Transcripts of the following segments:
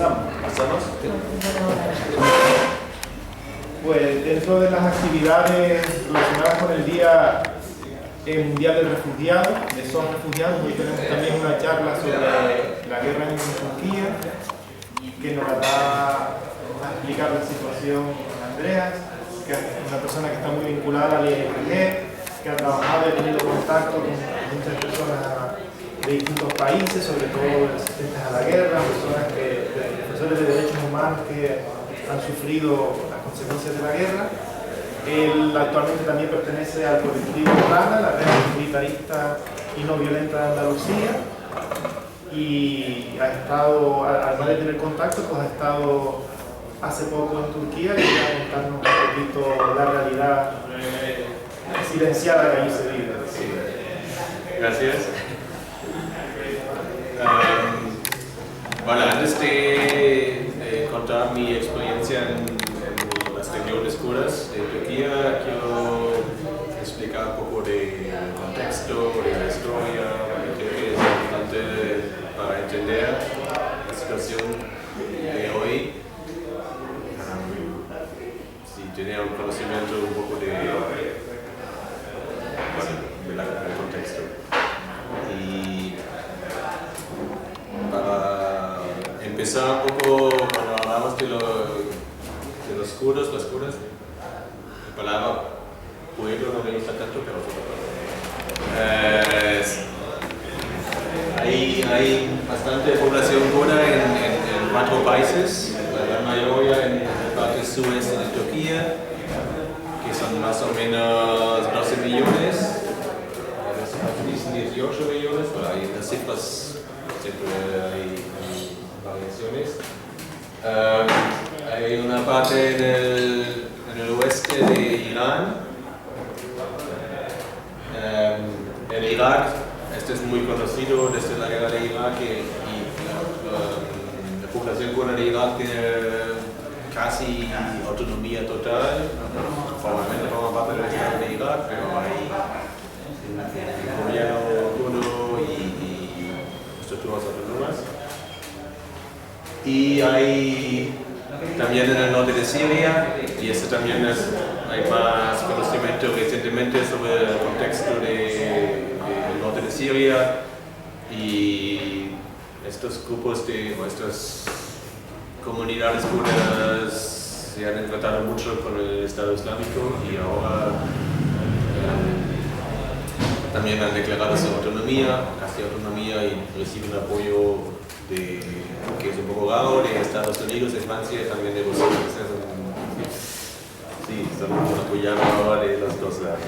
empezamos. ¿Pasamos? Pues dentro de las actividades relacionadas con el Día Mundial del Refugiado, de Son Refugiados, hoy tenemos también una charla sobre la guerra en Turquía, que nos va a explicar la situación Andreas, que es una persona que está muy vinculada a la ING, que ha trabajado y ha tenido contacto con muchas personas de distintos países, sobre todo resistentes a la guerra, defensores de derechos humanos que han sufrido las consecuencias de la guerra. Él actualmente también pertenece al colectivo RANA, la Red Militarista y No Violenta de Andalucía, y ha estado, además de tener contacto, pues ha estado hace poco en Turquía y va a contarnos un poquito la realidad silenciada que allí se vive. Sí. Gracias. Bueno, antes de contar mi experiencia en las regiones kurdas de Turquía, quiero explicar un poco del contexto, de la historia. Creo que es importante para entender la situación de hoy. Si tener un conocimiento un poco del contexto. Y para empezar un poco, cuando hablamos de los kurdos, las kurdas, la palabra pueblo no me gusta tanto, pero hay bastante población kurda en 4 países, la mayoría en la parte sudeste de Turquía, que son más o menos 12 millones. Dicen 18 millones, pero hay unas cifras, siempre hay variaciones. Hay una parte en el oeste de Irán. En Irak, este es muy conocido desde la guerra de Irak, la población kurda de Irak tiene casi autonomía total. Formalmente forma parte del Estado de Irak, pero hay el gobierno kurdo y estructuras autónomas. Y hay también en el norte de Siria, y este también hay más conocimiento recientemente sobre el contexto del norte de Siria, y estos grupos estas comunidades kurdas se han enfrentado mucho con el Estado Islámico y ahora también han declarado su autonomía, casi autonomía, y reciben apoyo que es un poco raro, de Estados Unidos, de Francia y también de Rusia. Sí, están apoyando ahora de los dos lados.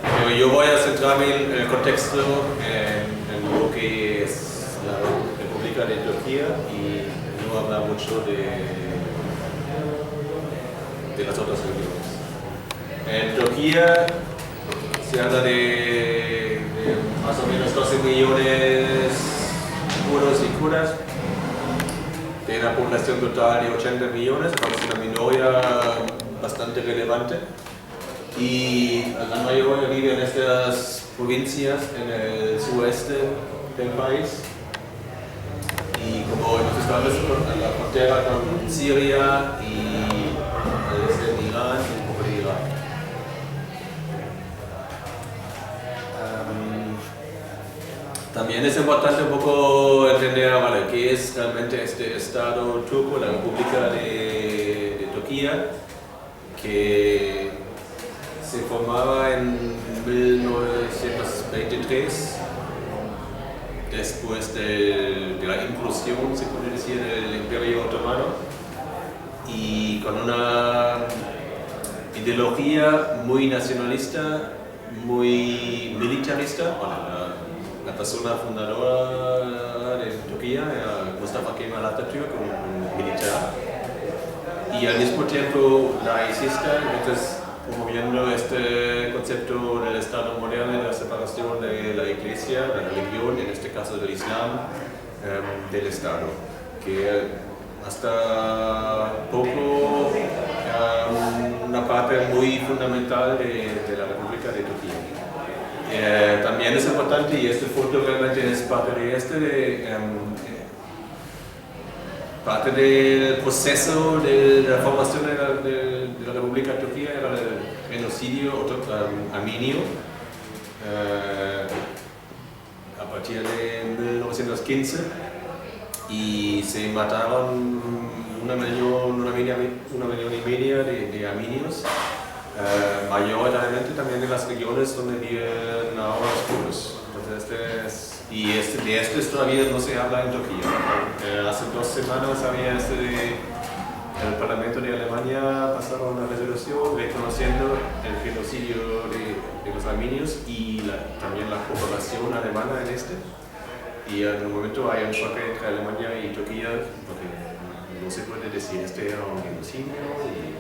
Pero yo voy a centrarme en el contexto, en lo que es la República de Turquía, y no hablar mucho de las otras regiones. En Turquía se habla de más o menos 12 millones kurdos y kurdas, de una población total de 80 millones, es una minoría bastante relevante, y la mayoría vive en estas provincias en el suroeste del país, y como hemos estado en la frontera con Siria y el este de Irán y un poco de Irak. También es importante un poco entender, ¿vale?, qué es realmente este Estado turco, la República de Turquía, que se formaba en 1923, después de la inclusión, se puede decir, del Imperio Otomano, y con una ideología muy nacionalista, muy militarista. La persona fundadora de Turquía era Mustafa Kemal Atatürk, un militar, y al mismo tiempo laicista, entonces promoviendo este concepto del Estado moderno, de la separación de la Iglesia, de la religión, en este caso del Islam, del Estado, que hasta poco era una parte muy fundamental de la República de Turquía. También es importante, y esta foto realmente es parte parte del proceso de la formación de la República de Turquía, era el genocidio armenio a partir de 1915, y se mataron 1,5 millones de armenios, mayoritariamente también en las regiones donde viven ahora los kurdos. Entonces, de esto todavía no se habla en Turquía. Hace 2 semanas había el Parlamento de Alemania pasaron una resolución reconociendo el genocidio de los armenios y también la población alemana en y en el momento hay un choque entre Alemania y Turquía porque no se puede decir era un genocidio, y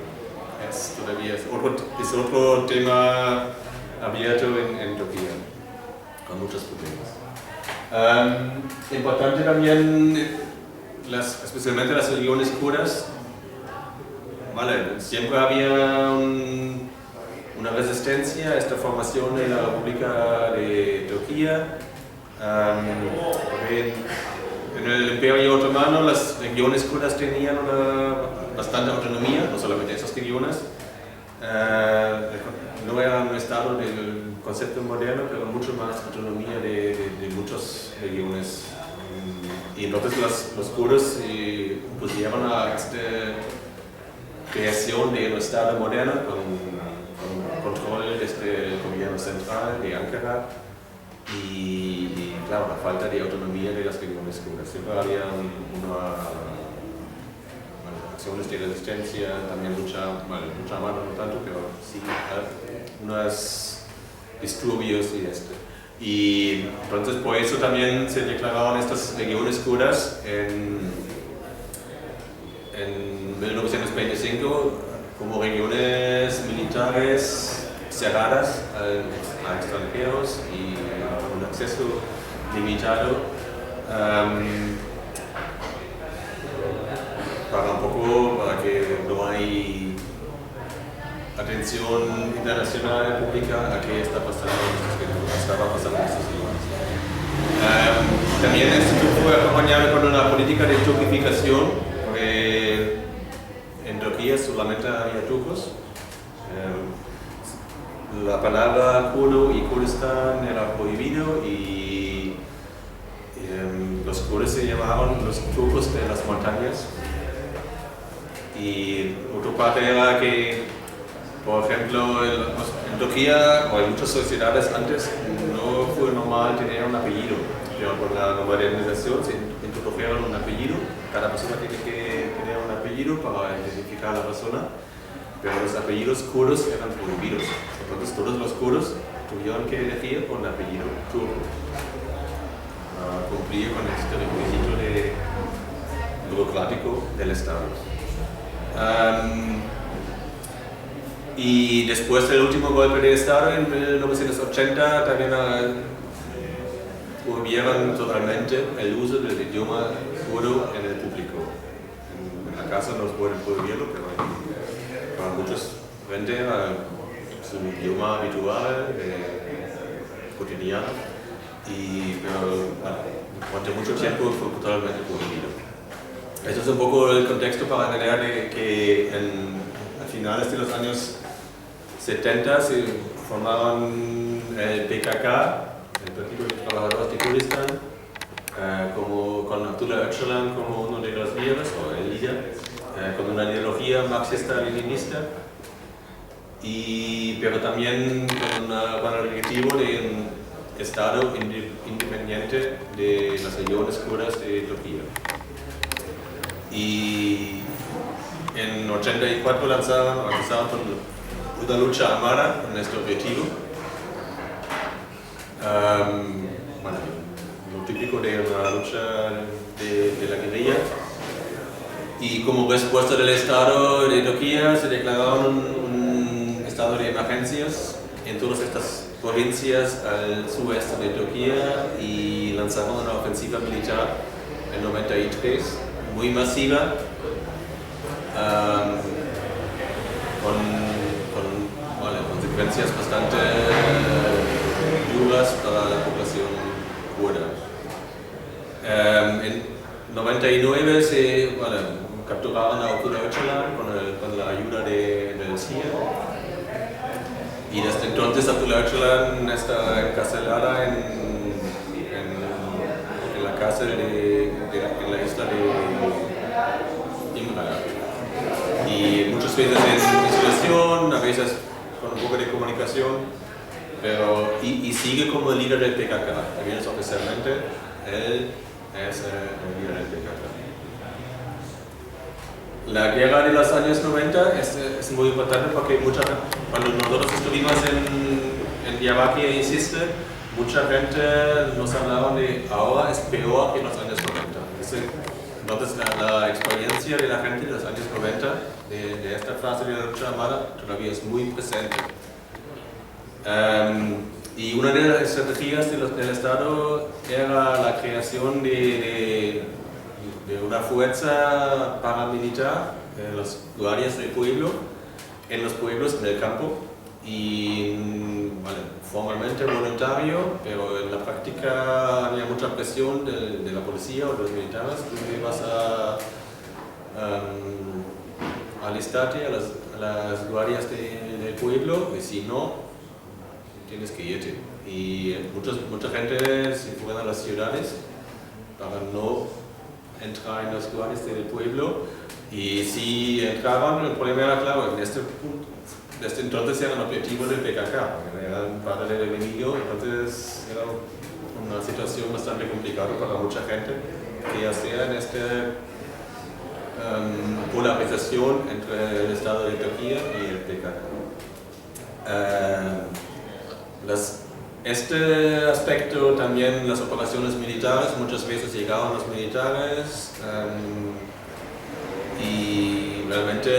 todavía es otro tema abierto en Turquía con muchos problemas. Importante también, especialmente las religiones kurdas. Siempre había una resistencia a esta formación de la República de Turquía. En el Imperio Otomano las regiones kurdas tenían bastante autonomía, no solamente esas regiones. No era un estado del concepto moderno, pero mucho más autonomía de muchas regiones. Y entonces los kurdos pusieron a esta creación de un estado moderno con control desde el gobierno central de Ankara. Y claro, la falta de autonomía de las regiones kurdas. Siempre había acciones de resistencia, también lucha armada, no tanto, pero sí unos disturbios y entonces por eso también se declararon estas regiones kurdas en 1925 como regiones militares cerradas a extranjeros y un acceso limitado, para que no hay atención internacional pública a qué estaba pasando en estos lugares. También esto fue acompañado con una política de turquificación, porque en Turquía solamente había turcos. La palabra kurdo y Kurdistán era prohibido y los kurdos se llamaban los turcos de las montañas. Y otra parte era que, por ejemplo, en Turquía o en muchas sociedades antes no fue normal tener un apellido, pero con la modernización se introdujeron un apellido. Cada persona tiene que tener un apellido para identificar a la persona, pero los apellidos kurdos eran prohibidos. Entonces todos los kurdos tuvieron que elegir un apellido turco, cumplir con este requisito burocrático del Estado. Y después del último golpe de Estado en 1980 también prohibieron totalmente el uso del idioma kurdo en el público. En la casa no pueden prohibirlo, pero para muchos gente su idioma habitual, cotidiano, pero durante mucho tiempo fue totalmente prohibido. Eso es un poco el contexto para entender que a finales de los años 70 se formaron el PKK, el Partido de Trabajadores de Kurdistán, con Abdullah Öcalan como uno de los líderes, o el líder, con una ideología marxista-leninista, pero también con el objetivo de un Estado independiente de las regiones kurdas de Turquía. Y en 84 empezaron con una lucha armada con este objetivo. Lo típico de una lucha de la guerrilla. Y como respuesta del Estado de Turquía se declararon un estado de emergencias en todas estas provincias al sudeste de Turquía y lanzaron una ofensiva militar en 93. Muy masiva, con consecuencias bastante duras alternativas para la población kurda. En 99 se capturaron a Abdullah Öcalan con la ayuda del CIA. Y desde entonces Abdullah Öcalan está encarcelada en la cárcel en la isla de Imran. Y muchas veces en isolación, a veces con un poco de comunicación, pero y sigue como el líder del PKK. También es oficialmente, él es el líder del PKK. La guerra de los años 90 es muy importante porque cuando nosotros estuvimos en Diyarbakir, insiste, mucha gente nos hablaba de ahora es peor que en los años 90. Entonces la experiencia de la gente de los años 90, de esta fase de la lucha armada, todavía es muy presente. Y una de las estrategias del Estado era la creación de una fuerza paramilitar, los guardias del pueblo, en los pueblos, en el campo, y formalmente voluntario, pero en la práctica había mucha presión de la policía o de los militares. Tú vas a alistarte a las guardias del pueblo, y si no, tienes que irte. Y mucha gente se fue a las ciudades para no entrar en los guardias del pueblo, y si entraban, el problema era claro, en este punto, desde entonces eran objetivos del PKK, eran parte del enemigo, entonces era una situación bastante complicada para mucha gente que hacía en esta polarización entre el Estado de Turquía y el PKK. Este aspecto también, las operaciones militares, muchas veces llegaban los militares y realmente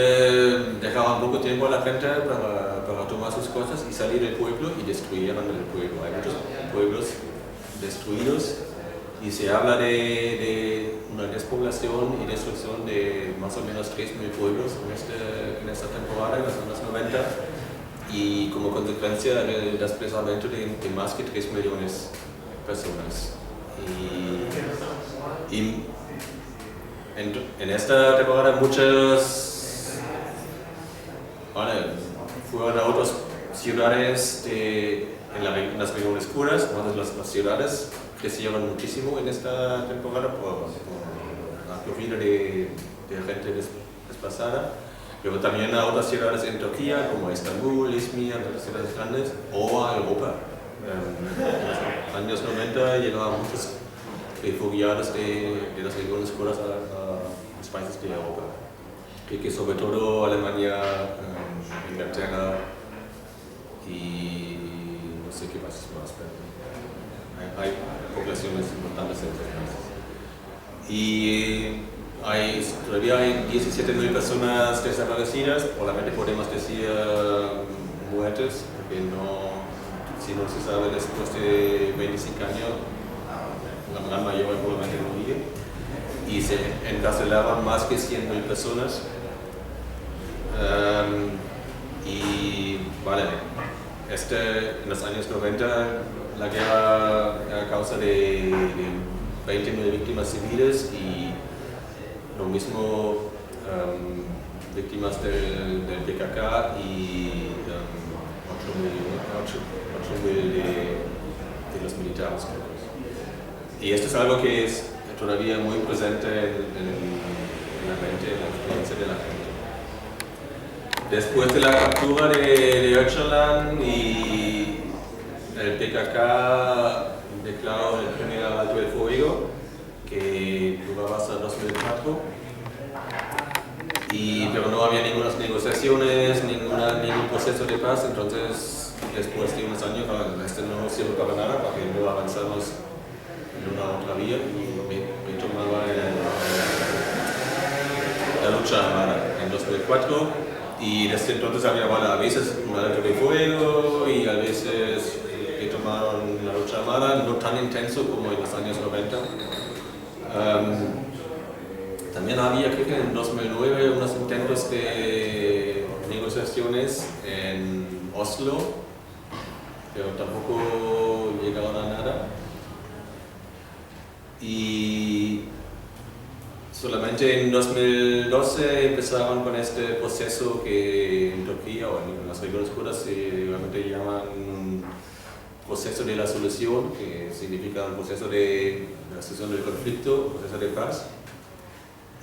dejaban poco tiempo a la gente para tomar sus cosas y salir del pueblo y destruyeron el pueblo. Hay muchos pueblos destruidos y se habla de una despoblación y destrucción de más o menos 3.000 pueblos en esta temporada, en los años 90. Y como consecuencia del desplazamiento de más que 3 millones de personas. Y en esta temporada muchos fueron a otras ciudades en las regiones kurdas. Entonces las ciudades crecieron muchísimo en esta temporada por la acogida de gente desplazada. Pero también a otras ciudades en Turquía, como Estambul, Izmir, otras ciudades grandes, o a Europa. En los años 90 llegaban muchos refugiados de las regiones kurdas a los países de Europa. Que sobre todo Alemania, Inglaterra y no sé qué países más, pero hay poblaciones importantes en estos países. Y todavía hay 17.000 personas desaparecidas, probablemente podemos decir muertes, porque si no se sabe después de 25 años, la gran mayoría probablemente no vive. Y se encarcelaban más que 100.000 personas. En los años 90 la guerra era causa de 20.000 víctimas civiles y lo mismo víctimas del PKK y 8.000 de los militares. Y esto es algo que es todavía muy presente en la mente, en la experiencia de la gente. Después de la captura de Öcalan y el PKK declaró el primer alto del fuego que duraba hasta 2004, pero no había ninguna negociaciones, ningún proceso de paz. Entonces después de unos años esto no sirve para nada porque no avanzamos en una otra vía y me tomaba la lucha armada en 2004. Y desde entonces había a veces un alto de fuego y a veces tomaron la lucha armada, no tan intenso como en los años 90. También había, creo que en 2009, unos intentos de negociaciones en Oslo pero tampoco llegaron a nada. Y solamente en 2012 empezaron con este proceso que en Turquía o en las regiones kurdas se realmente llaman proceso de la solución, que significa un proceso de la solución del conflicto, proceso de paz.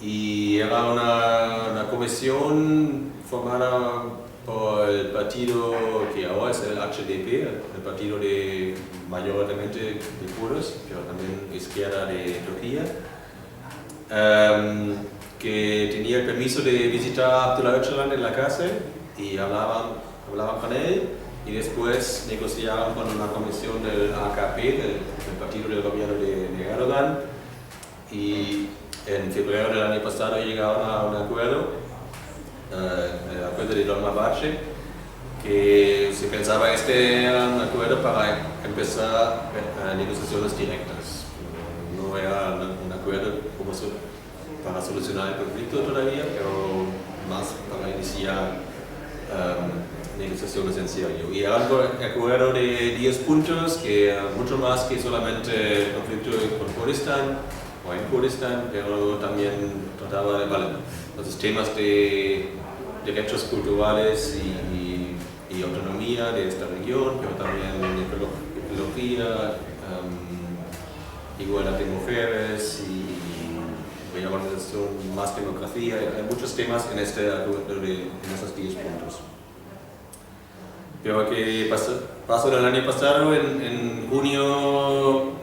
Y era una comisión formada por el partido que ahora es el HDP, el partido de mayoritariamente de kurdos, pero también izquierda de Turquía, que tenía el permiso de visitar a Abdullah Öcalan en la cárcel y hablaban con él y después negociaron con una comisión del AKP, del partido del gobierno de Erdogan, y en febrero del año pasado llegaron a un acuerdo, el acuerdo de Dolmabahce, que se pensaba era un acuerdo para empezar negociaciones directas. No era un acuerdo para solucionar el conflicto todavía, pero más para iniciar negociaciones en serio. Y era un acuerdo de 10 puntos, que era mucho más que solamente el conflicto con Kurdistán o en Kurdistán, pero también trataba de los temas de derechos culturales y autonomía de esta región, pero también ecología, igualdad de mujeres y reorganización, más democracia. Hay muchos temas en esos 10 puntos. Pero que pasó el año pasado, en junio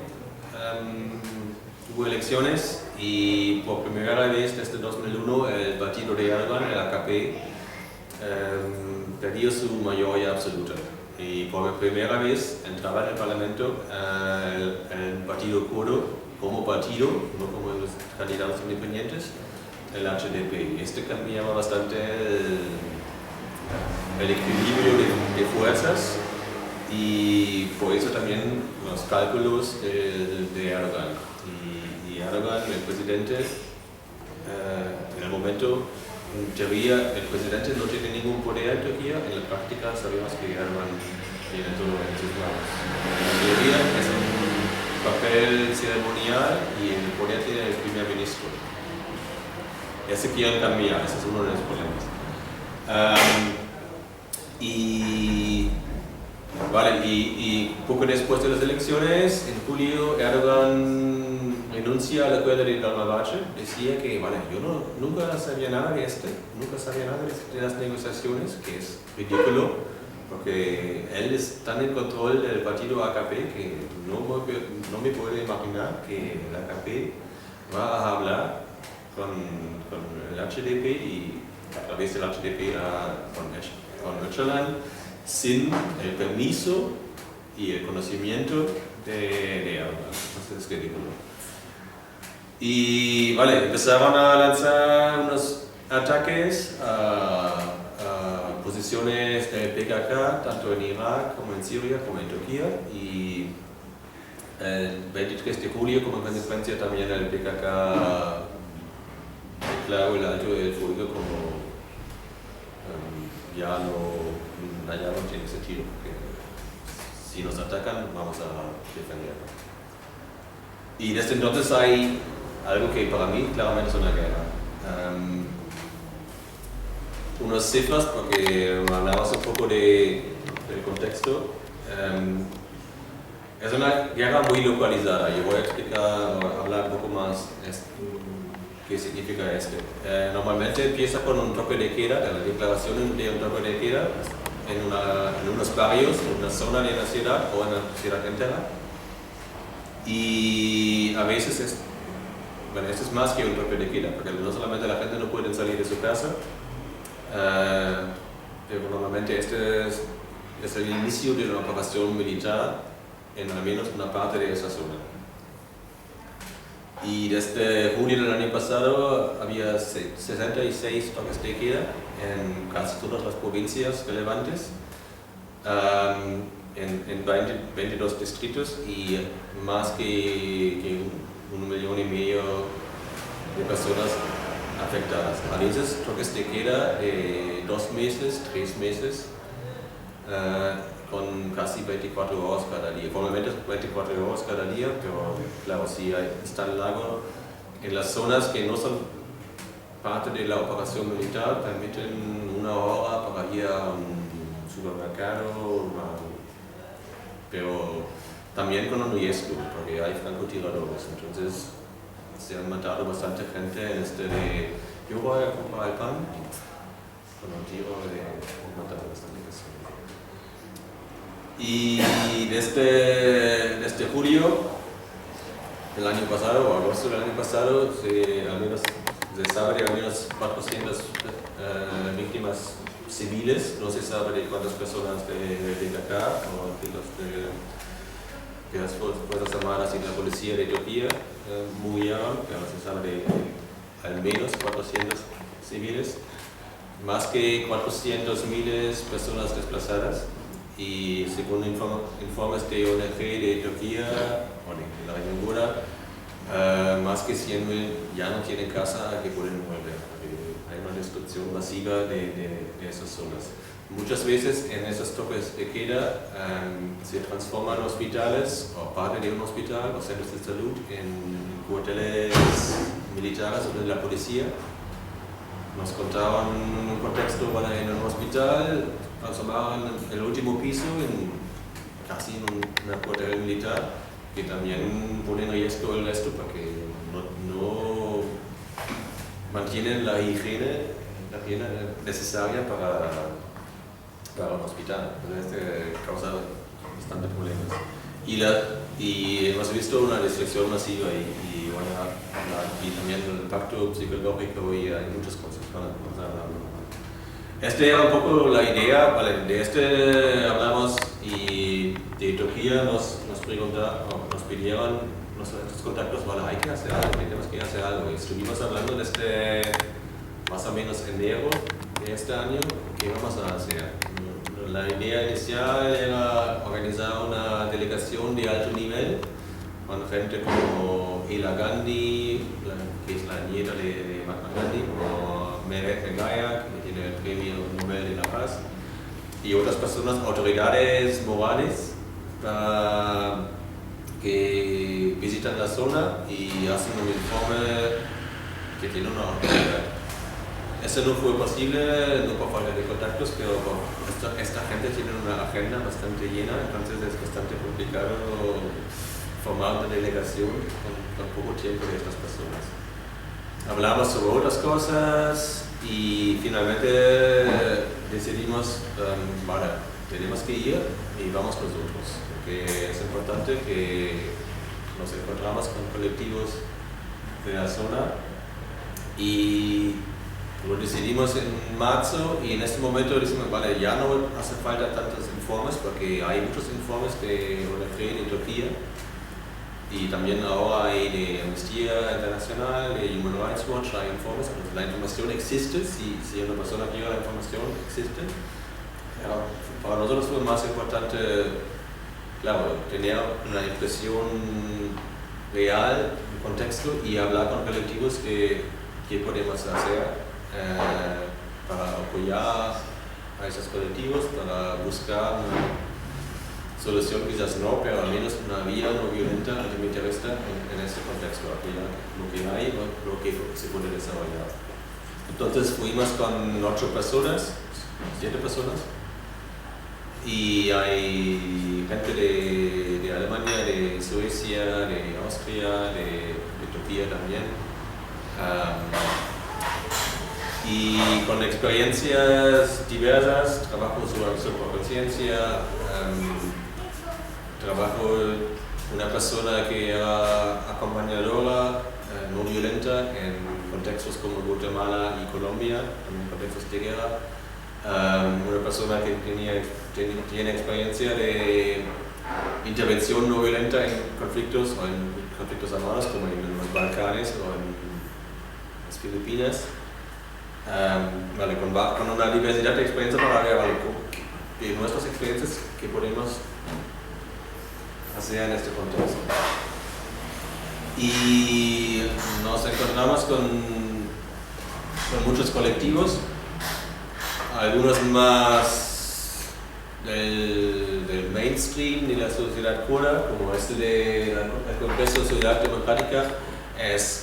hubo elecciones y por primera vez desde 2001 el partido de Erdogan, el AKP, perdió su mayoría absoluta. Y por primera vez entraba en el Parlamento el partido kurdo como partido, no como los candidatos independientes, el HDP. Cambiaba bastante el equilibrio de fuerzas y por eso también los cálculos de Erdogan. Y Erdogan, el presidente, en el momento, en teoría, el presidente no tiene ningún poder en Turquía, en la práctica sabemos que Erdogan tiene todo en sus manos. En teoría es un papel ceremonial y el poder tiene el primer ministro. Ese quieren cambiar, ese es uno de los problemas. Y poco después de las elecciones, en julio, Erdogan renuncia al acuerdo de Dolmabahce. Decía que, yo nunca sabía nada de nunca sabía nada de las negociaciones, que es ridículo, porque él es tan en control del partido AKP que no me puedo imaginar que el AKP va a hablar con el HDP y a través del HDP con Öcalan sin el permiso y el conocimiento de Erdogan. Entonces es ridículo. Y empezaron a lanzar unos ataques a posiciones del PKK, tanto en Irak como en Siria como en Turquía. Y el 23 de julio, como consecuencia, también el PKK declaró el alto del fuego como ya no tiene sentido, porque si nos atacan vamos a defender. Y desde entonces hay algo que para mí claramente es una guerra. Unas cifras, porque hablamos un poco del contexto. Es una guerra muy localizada. Yo voy a explicar o hablar un poco más qué significa normalmente empieza con un toque de queda, la declaración de un toque de queda en unos barrios, en una zona de la ciudad o en la ciudad entera. Y a veces esto es más que un toque de queda, porque no solamente la gente no puede salir de su casa, pero normalmente este es el inicio de una operación militar en al menos una parte de esa zona. Y desde junio del año pasado había 66 toques de queda en casi todas las provincias relevantes, en 22 distritos y más que 1,5 millones de personas afectadas. A veces toques de queda de 2 meses, 3 meses, con casi 24 horas cada día. Formalmente 24 horas cada día, pero claro, si es tan largo en las zonas que no son parte de la operación militar, permiten una hora para ir a un supermercado, pero también con un riesgo, porque hay francotiradores. Entonces se han matado bastante gente en este de yo voy a comprar el pan con un tiro de matar bastante personas. Y desde julio del año pasado, o agosto del año pasado, se sabe de al menos 400 víctimas civiles. No se sabe de cuántas personas de Dakar o de las Fuerzas Armadas y de la Policía de Turquía murieron, pero se sabe de al menos 400 civiles, más que 400.000 personas desplazadas. Y según informes de ONG de Turquía o de la región Goda, más que 100.000 ya no tienen casa que pueden volver. Hay una destrucción masiva de esas zonas. Muchas veces en esos toques de queda se transforman hospitales o parte de un hospital o centros de salud en cuarteles militares o de la policía. Nos contaban un contexto en un hospital, transformaban el último piso en casi un cuartel militar, que también pone en riesgo el resto porque no mantienen la higiene necesaria para un hospital. Entonces causa bastante problemas. Y hemos visto una destrucción masiva y también el impacto psicológico y hay muchas cosas para hablar. Esta era un poco la idea, vale, de este hablamos y de Turquía nos pidieron nuestros contactos, vale, hay que hacer algo, tenemos que hacer algo. Y estuvimos hablando desde más o menos enero de este año, ¿qué vamos a hacer? La idea inicial era organizar una delegación de alto nivel con gente como Ela Gandhi, que es la nieta de Mahatma Gandhi, o Meret Begaya, que tiene el Premio Nobel de la Paz, y otras personas, autoridades morales, que visitan la zona y hacen un informe que tiene una autoridad. Eso no fue posible, no por falta de contactos, pero esta gente tiene una agenda bastante llena, entonces es bastante complicado formar una delegación con poco tiempo de estas personas. Hablamos sobre otras cosas y finalmente decidimos, vale, tenemos que ir y vamos nosotros, porque es importante que nos encontramos con colectivos de la zona y lo decidimos en marzo y en este momento decimos, vale, ya no hace falta tantos informes porque hay muchos informes de ONG de Turquía y también ahora hay de Amnistía Internacional, de Human Rights Watch, hay informes, la información existe, si una persona quiere la información existe. Pero para nosotros fue más importante, claro, tener una impresión real, un contexto y hablar con colectivos que podemos hacer para apoyar a esos colectivos, para buscar una solución, quizás no, pero al menos una vía no violenta, antimilitarista en este contexto, apoyar lo que hay o lo que se puede desarrollar. Entonces fuimos con 7 personas, y hay gente de Alemania, de Suecia, de Austria, de Turquía también. Y con experiencias diversas, trabajo sobre conciencia, trabajo una persona que era acompañadora no violenta en contextos como Guatemala y Colombia, en contextos de guerra, una persona que tiene experiencia de intervención no violenta en conflictos o en conflictos armados como en los Balcanes o en las Filipinas. Vale, con una diversidad de experiencias para ver de nuestras experiencias que podemos hacer en este contexto. Y nos encontramos con muchos colectivos, algunos más del mainstream de la sociedad kurda, como del Congreso de Sociedad Democrática, es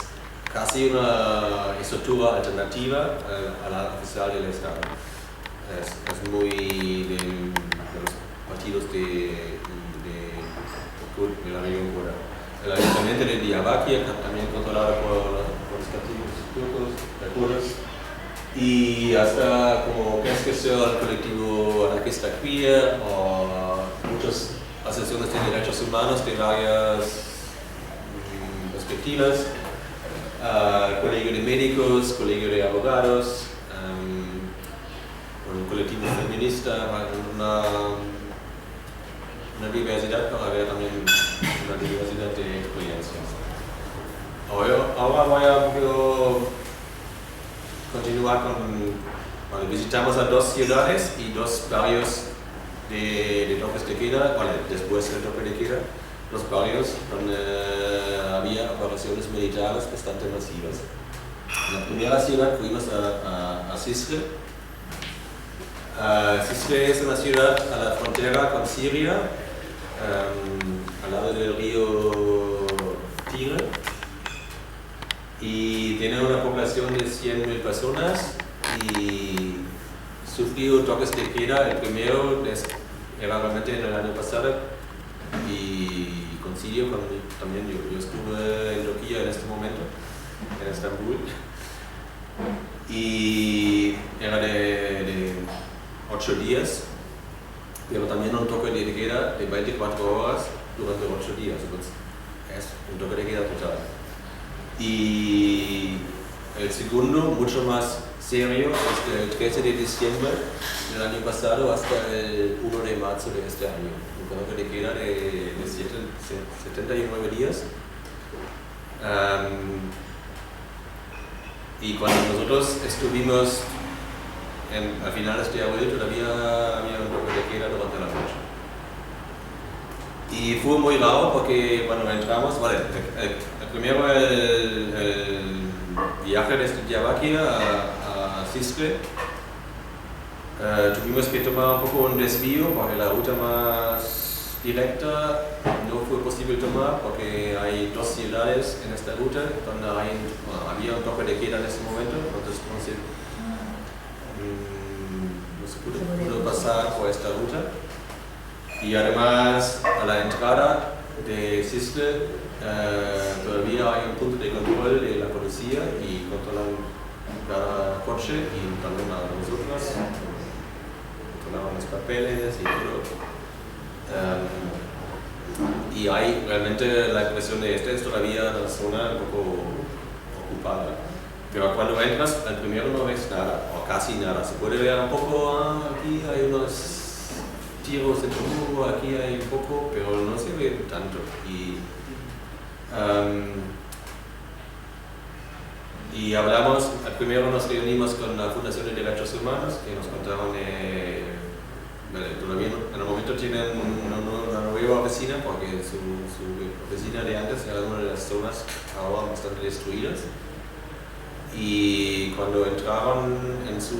casi una estructura alternativa a la oficial del Estado. Es muy de los partidos de la región kurda. El ayuntamiento de Diyarbakir, también controlado por los católicos turcos, kurdos, y hasta como Keskesir, el colectivo anarquista queer, o muchas asociaciones de derechos humanos de varias perspectivas, colegio de médicos, colegio de abogados, un colectivo feminista, una diversidad para ver también una diversidad de experiencias. Ahora voy a continuar bueno, visitamos a 2 ciudades y 2 barrios de toques de queda, después del toque de queda, 2 barrios donde había operaciones militares bastante masivas. En la primera ciudad fuimos a Cizre. Cizre es una ciudad a la frontera con Siria, al lado del río Tigre, y tiene una población de 100.000 personas y sufrió toques de queda. El primero era realmente en el año pasado y coincidió también yo estuve en Turquía en este momento, en Estambul, y era de 8 días, pero también un toque de queda de 24 horas durante 8 días. Entonces, es un toque de queda total. Y el segundo, mucho más serio, desde el 13 de diciembre del año pasado hasta el 1 de marzo de este año. Un toque de queda de 79 días. Y cuando nosotros estuvimos a finales de abril, todavía había un toque de queda durante la noche. Y fue muy raro porque cuando entramos, primero el viaje desde Diyarbakir a Cizre, tuvimos que tomar un poco un desvío porque la ruta más directa no fue posible tomar porque hay 2 ciudades en esta ruta donde había un toque de queda en este momento, entonces no se pudo pasar por esta ruta. Y además a la entrada de Cizre todavía hay un punto de control de la policía y controlan cada coche y también a nosotros, controlaban los papeles y todo. Y hay realmente la impresión de es todavía una zona un poco ocupada. Pero cuando entras, al primero no ves nada, o casi nada. Se puede ver un poco, aquí hay unos tiros de turbo, aquí hay un poco, pero no se ve tanto. Y hablamos, primero nos reunimos con la Fundación de Derechos Humanos, que nos contaron todavía en el momento tienen una nueva oficina, porque su oficina de antes era una de las zonas ahora bastante destruidas. Y cuando entraron en su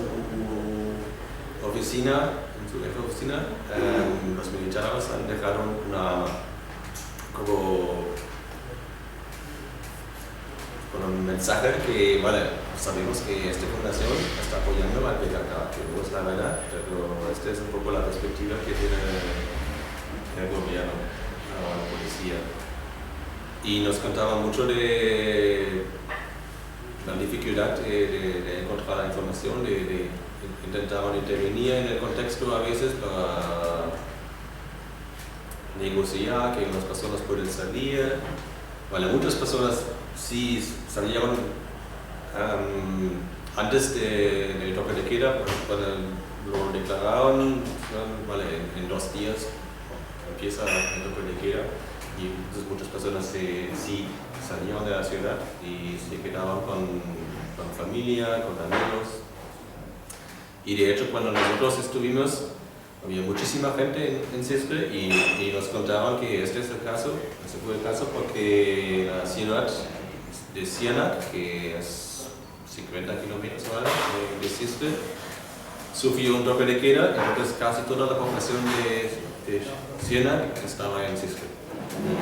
oficina, los militares han dejado una arma, como con un mensaje que, sabemos que esta fundación está apoyando al PKK, que no es la verdad, pero esta es un poco la perspectiva que tiene el gobierno, la policía. Y nos contaban mucho de la dificultad de encontrar la información, intentaban intervenir en el contexto a veces para negociar que las personas pueden salir. Muchas personas sí salieron antes del toque de queda, cuando lo declararon, en 2 días empieza el toque de queda y entonces muchas personas sí salieron de la ciudad y se quedaban con familia, con amigos. Y de hecho cuando nosotros estuvimos había muchísima gente en Cizre y nos contaban que este fue el caso porque la ciudad de Sirnak, que es 50 kilómetros de Cizre, sufrió un toque de queda, entonces casi toda la población de Siena estaba en Sisle,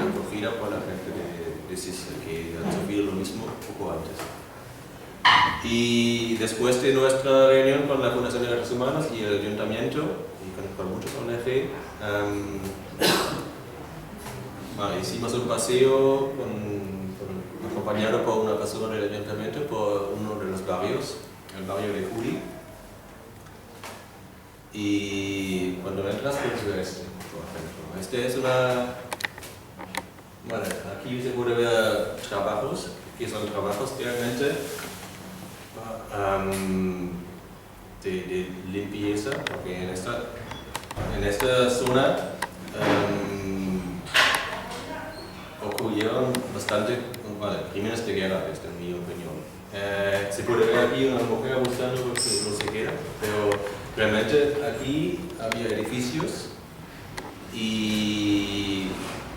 acogida por la gente de Sisle, que han sufrido lo mismo poco antes. Y después de nuestra reunión con la Fundación de Derechos Humanos y el Ayuntamiento, y con muchos ONG, hicimos un paseo acompañado por una persona del Ayuntamiento por uno de los barrios, el barrio de Juli. Y cuando entras, pues por ejemplo, este es una... Bueno, aquí se puede ver trabajos, que son trabajos realmente de limpieza, porque en esta zona ocurrieron bastante crímenes de guerra, esta es mi opinión. Se puede ver aquí una mujer buscando lo que se queda, pero realmente aquí había edificios y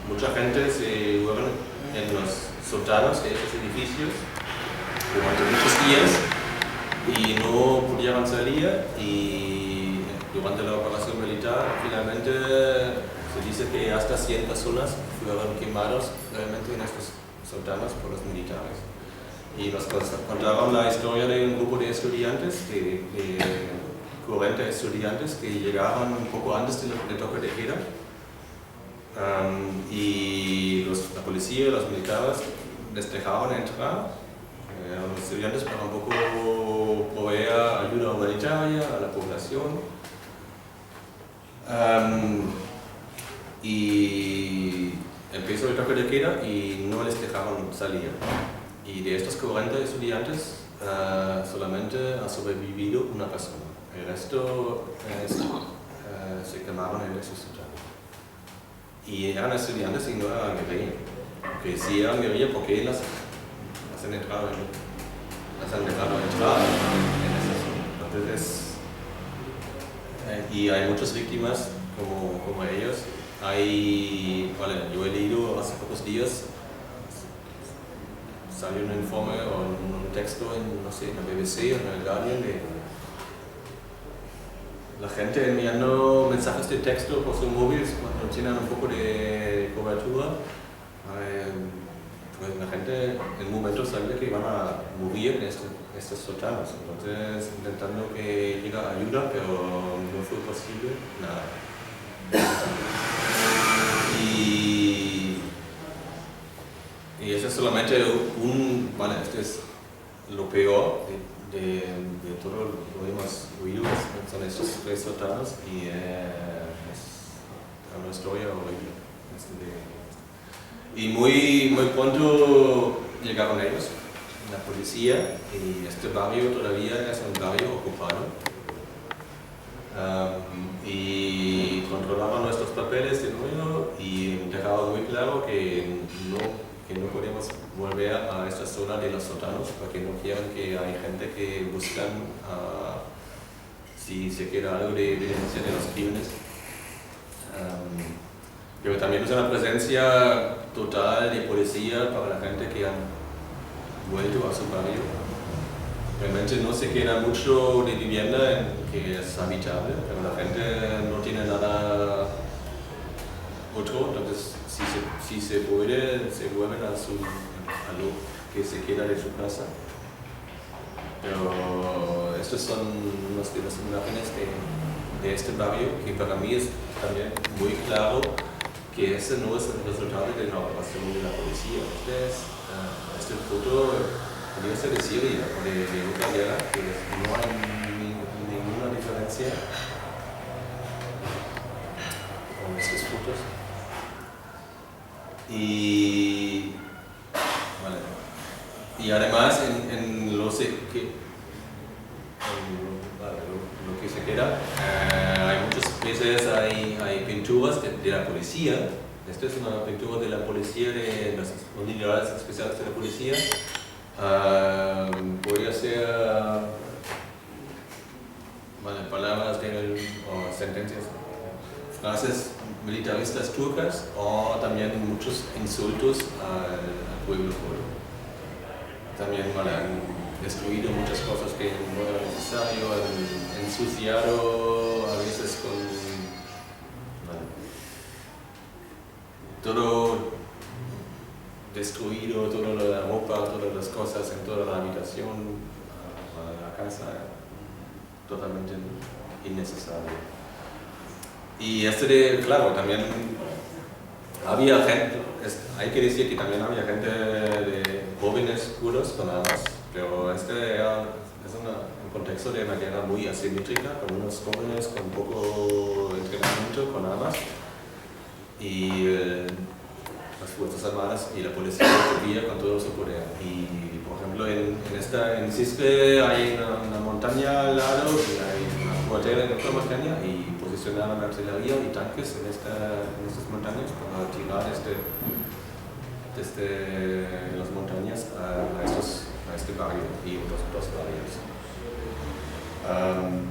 mucha gente se duerme en los sótanos de estos edificios durante muchos días y no pudieron salir, y durante la operación militar finalmente se dice que hasta 100 personas fueron quemados realmente en estos sótanos por los militares. Y nos contaron la historia de un grupo de estudiantes, de 40 estudiantes que llegaron un poco antes del toque de queda, y la policía y los militares les dejaron entrar. Los estudiantes para un poco proveer ayuda humanitaria a la población, y empezó el toque de queda y no les dejaron salir. Y de estos 40 estudiantes solamente ha sobrevivido una persona. El resto se quemaron en esos sótanos. Y eran estudiantes y no eran guerrilla. Que si eran guerrilla, ¿por qué las han dejado entrar en esa zona? Entonces, y hay muchas víctimas como ellos. Yo he leído hace pocos días, salió un informe o un texto en la BBC o en el Guardian de la gente enviando mensajes de texto por sus móviles cuando tienen un poco de cobertura. Pues la gente en un momento sabía que iban a morir en estos sótanos, entonces intentando que llegara ayuda, pero no fue posible, nada. Y eso es solamente este es lo peor de todo lo que hemos oído, son estos 3 sótanos, y es una historia horrible. Y muy pronto llegaron ellos, la policía, y este barrio todavía es un barrio ocupado. Y controlaban nuestros papeles de nuevo y dejaban muy claro que no podemos volver a esta zona de los sótanos, porque no quieren que hay gente que buscan si se queda algo de evidencia de los crímenes. Pero también es una presencia total de policía para la gente que han vuelto a su barrio. Realmente no se queda mucho de vivienda que es habitable, pero la gente no tiene nada otro, entonces si se puede, se vuelven a lo que se queda de su casa. Pero estos son unas de las imágenes de este barrio, que para mí es también muy claro que ese no es el resultado de la operación de la policía. Este foto podría ser de Siria o de otra guerra, que no hay ninguna diferencia con estas fotos. Y además en lo que se queda, hay muchas veces hay pinturas de la policía. Esta es una pintura de la policía, de las unidades especiales de la policía. Podría ser palabras o sentencias, frases militaristas turcas, o también muchos insultos al pueblo kurdo. También destruido muchas cosas que no era necesario, han ensuciado a veces con todo destruido, toda la ropa, todas las cosas en toda la habitación, la casa, totalmente innecesario. Y claro, también había gente, hay que decir que también había gente de jóvenes kurdos con armas, pero es un contexto de una guerra muy asimétrica, con unos jóvenes con poco entrenamiento con armas y las Fuerzas Armadas y la policía vivía con todo su poder. Y por ejemplo en Cispe hay una montaña al lado, y hay una cuartela en otra montaña y posicionaban artillería y tanques en estas montañas para tirar desde las montañas a este barrio y otros dos barrios.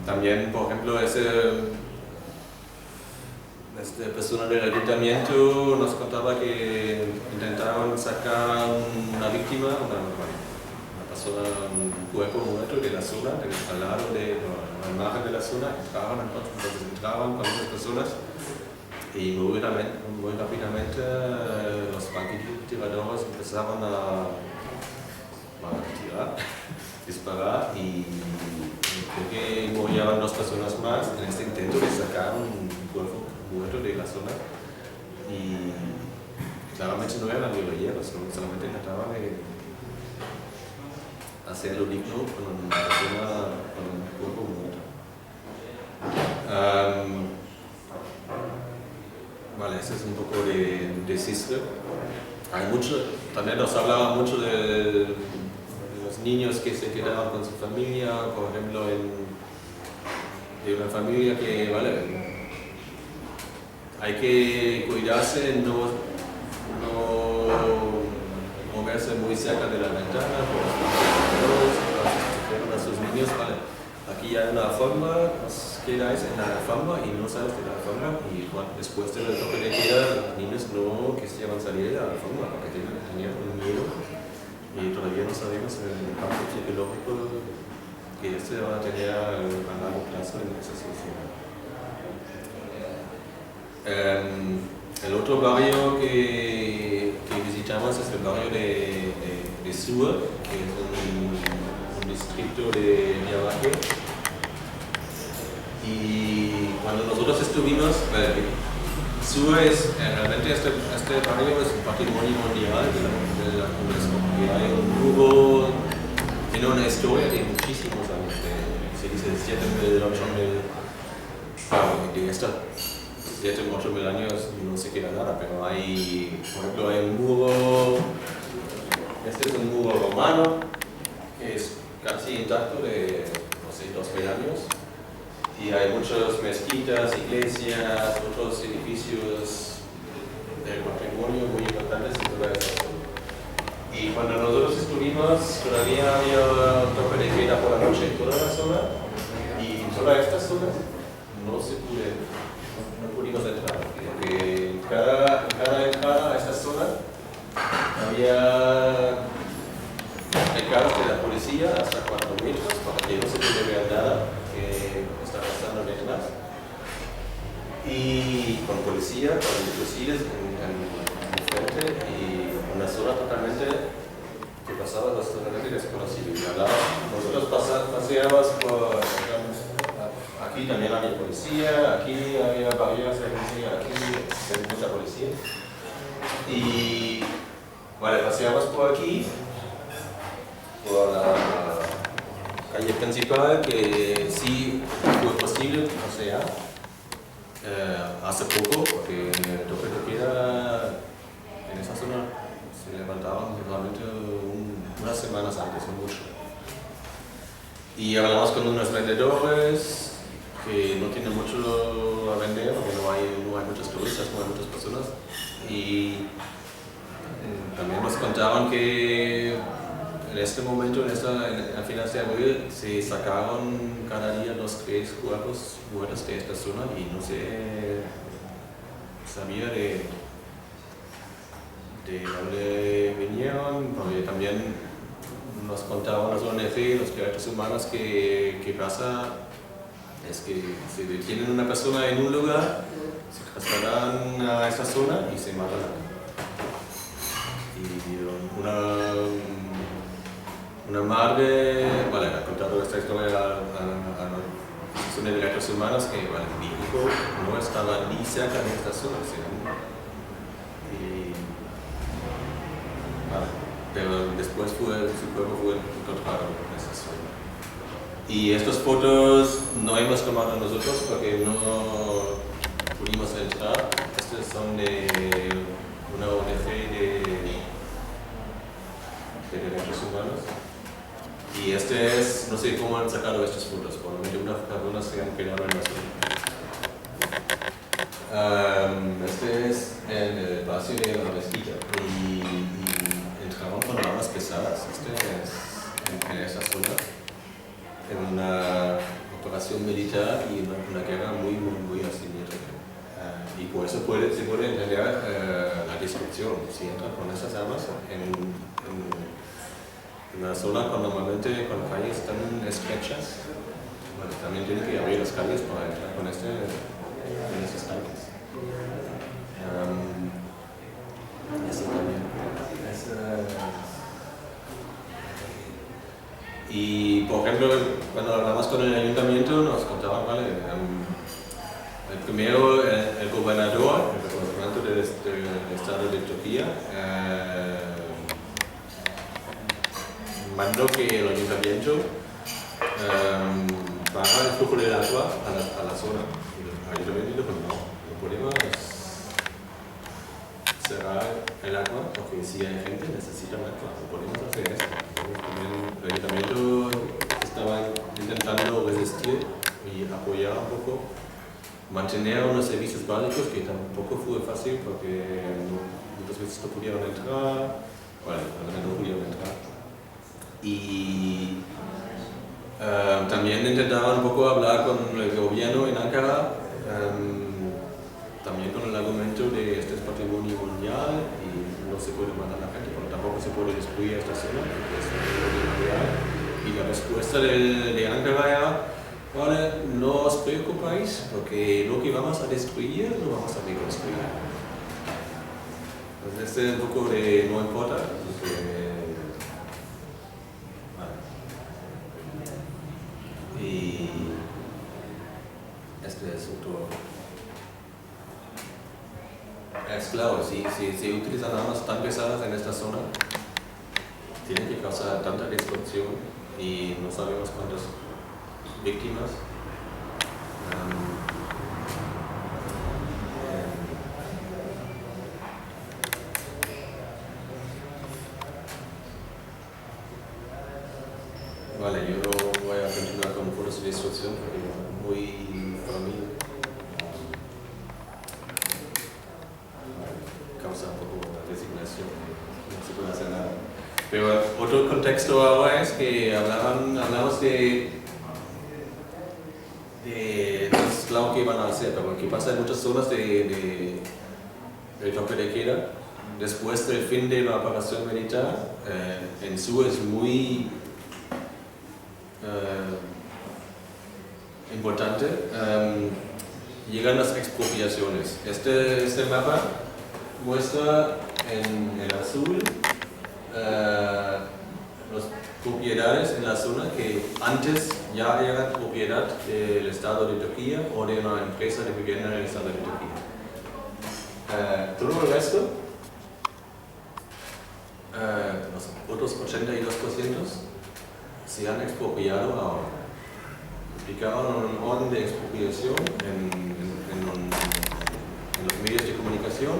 También, por ejemplo, esta persona del ayuntamiento nos contaba que intentaban sacar una víctima, una persona, un cuerpo muerto de la zona, al lado de la margen de la zona, entraban con esas personas y muy rápidamente los francotiradores empezaron a tirar, disparar y creo que murieron 2 personas más en este intento de sacar un cuerpo muerto de la zona y claramente no eran guerrilleros, solamente trataban de hacerlo digno con una persona con un cuerpo muerto. Vale, este es un poco de Cispe. También nos hablaba mucho de los niños que se quedaban con su familia, por ejemplo, de una familia que, vale, hay que cuidarse, no moverse muy cerca de la ventana, a sus niños, vale, aquí hay una alfombra, os quedáis en la alfombra y no sales de la alfombra, y después del toque de queda, los niños no quisieran salir de la alfombra porque tenían un miedo y todavía no sabemos el impacto psicológico que va a tener a largo plazo en esa sociedad. El otro barrio que visitamos es el barrio de Sur, que es un distrito de Diyarbakir. Y cuando nosotros estuvimos, Sur es realmente este barrio es un patrimonio mundial de la UNESCO, que hay un muro, tiene una historia de muchísimos años, se dice 7.000, 8.000, de esta 7 u 8 mil años no se queda nada, pero hay, por ejemplo, hay un muro, este es un muro romano, que es casi intacto de, no sé, 2.000 años, y hay muchas mezquitas, iglesias, otros edificios del patrimonio muy importantes y todo eso. Y cuando nosotros estuvimos, todavía había un toque de queda por la noche en toda la zona, y en toda esta zona no pudimos entrar, porque en cada entrada a esta zona había recargas de la policía hasta 4 metros para que no se pudiera ver nada que está pasando detrás. Y con policía, con fusiles en frente y una zona totalmente que pasaba totalmente desconocida. Nosotros paseábamos por, aquí también había policía, aquí había barreras de policía, aquí había mucha policía. Y vale, paseamos por aquí, por la calle principal, que sí fue posible pasear hace poco, porque el toque de queda en esa zona se levantaban realmente unas semanas antes, no mucho. Y hablamos con unos vendedores que no tienen mucho a vender, porque no hay muchos turistas, no hay muchas personas. Y también nos contaban que en este momento, al final de abril, se sacaron cada día 2 o 3 cuerpos muertos de esta zona y no se sabía de dónde vinieron, porque también nos contaban los ONG, los derechos humanos, que pasa es que se detienen una persona en un lugar, se trasladan a esa zona y se matan. Y una madre, ha contado esta historia a la Asociación de Derechos Humanos que mi hijo no estaba ni cerca de esta zona. Pero después su cuerpo fue encontrado en esa zona. Y estas fotos no hemos tomado nosotros porque no pudimos entrar. Estas son de una ONG de derechos humanos. Y no sé cómo han sacado estas fotos, probablemente unas personas se han quedado en la zona. Este es el espacio de la mezquita y entraron con armas pesadas. Este es en esa zona, en una operación militar y una guerra muy asimétrica. Y por eso se puede entender la descripción. Si entran con esas armas en una zona normalmente con calles tan estrechas, también tienen que abrir las calles para entrar con esos tanques. Eso también. Y por ejemplo, cuando hablamos con el ayuntamiento nos contaban, primero el gobernador, el representante del Estado de Turquía, mandó que el ayuntamiento baja el flujo del agua a la zona. Y el ayuntamiento dijo, no podemos cerrar el agua porque si hay gente necesita agua, no podemos hacer esto. El ayuntamiento estaba intentando resistir y apoyar un poco, mantener unos servicios básicos que tampoco fue fácil porque muchas veces no pudieron entrar, no pudieron entrar. Y también intentaban un poco hablar con el gobierno en Ankara, también con el argumento de este es patrimonio mundial y no se puede matar a la gente, pero tampoco se puede destruir esta zona porque es patrimonio mundial. Y la respuesta de Ankara era, no os preocupéis porque lo que vamos a destruir lo vamos a reconstruir. Entonces este es un poco de no importa. Y este es otro. Es claro, si se utilizan armas tan pesadas en esta zona, tienen que causar tanta destrucción y no sabemos cuántas víctimas. Yo no voy a continuar con fotos de destrucción porque es muy para mí causa un poco de resignación, no se puede hacer nada. Pero otro contexto ahora es que hablamos de claro que van a hacer, pero que pasa en muchas zonas del toque de queda después del fin de la operación militar. En Sur es muy importante, llegan las expropiaciones. Este mapa muestra en azul las propiedades en la zona que antes ya eran propiedad del Estado de Turquía o de una empresa de vivienda del Estado de Turquía. Todo el resto, los otros 82%, se han expropiado ahora. Aplicaron un orden de expropiación en los medios de comunicación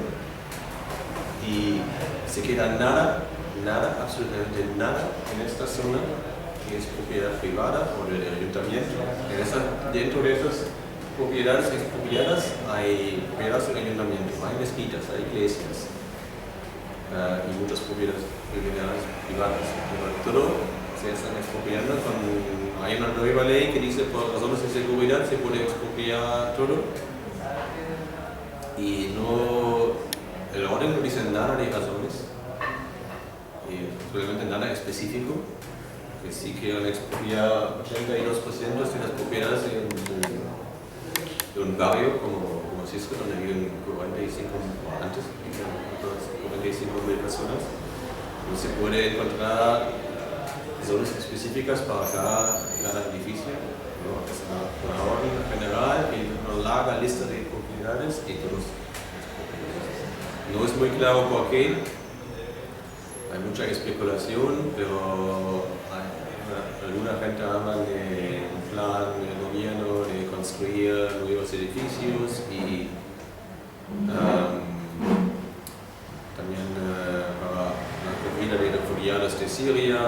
y se queda nada, absolutamente nada en esta zona que es propiedad privada o del ayuntamiento. Dentro de esas propiedades expropiadas hay propiedades del ayuntamiento, hay mezquitas, hay iglesias y muchas propiedades privadas. Pero todo se están expropiando hay una nueva ley que dice por razones de seguridad se puede expropiar todo y el orden no dice nada de razones, realmente nada específico que sí quieren expropiar 82% de las propiedades de un barrio como Cisco, donde viven 45 mil personas. No se puede encontrar zonas específicas para cada edificio, ¿no? Es una orden general y una larga lista de propiedades y todos. No es muy claro por qué, hay mucha especulación, pero alguna gente habla de un plan del gobierno de construir nuevos edificios y también para la acogida de refugiados de Siria,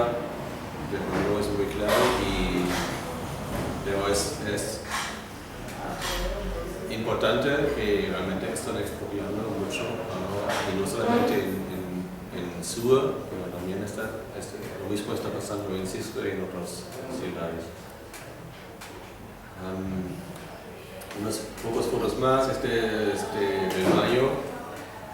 pero no es muy claro, pero es importante que realmente están expropiando mucho, y no solamente en Sur, pero también lo mismo está pasando en Cisco y en otras ciudades. Unos pocos fotos más, de mayo,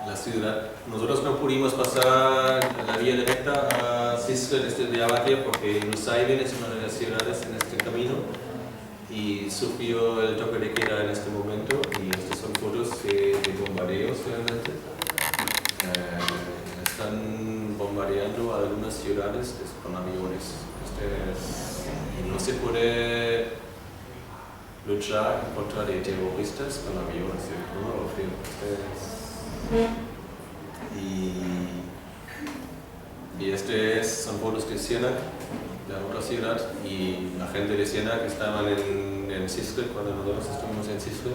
la ciudad. Nosotros no pudimos pasar la vía directa a Cisco desde Diyarbakir porque Nusaybin es una de las ciudades en este camino y sufrió el toque de queda en este momento, y estas son fotos de bombardeos realmente. Están bombardeando algunas ciudades con aviones y no se puede luchar en contra de terroristas con aviones, ¿no? Y son fotos de Sienak, la otra ciudad, y la gente de Sienak estaban en Cisco cuando nosotros estuvimos en Cisco,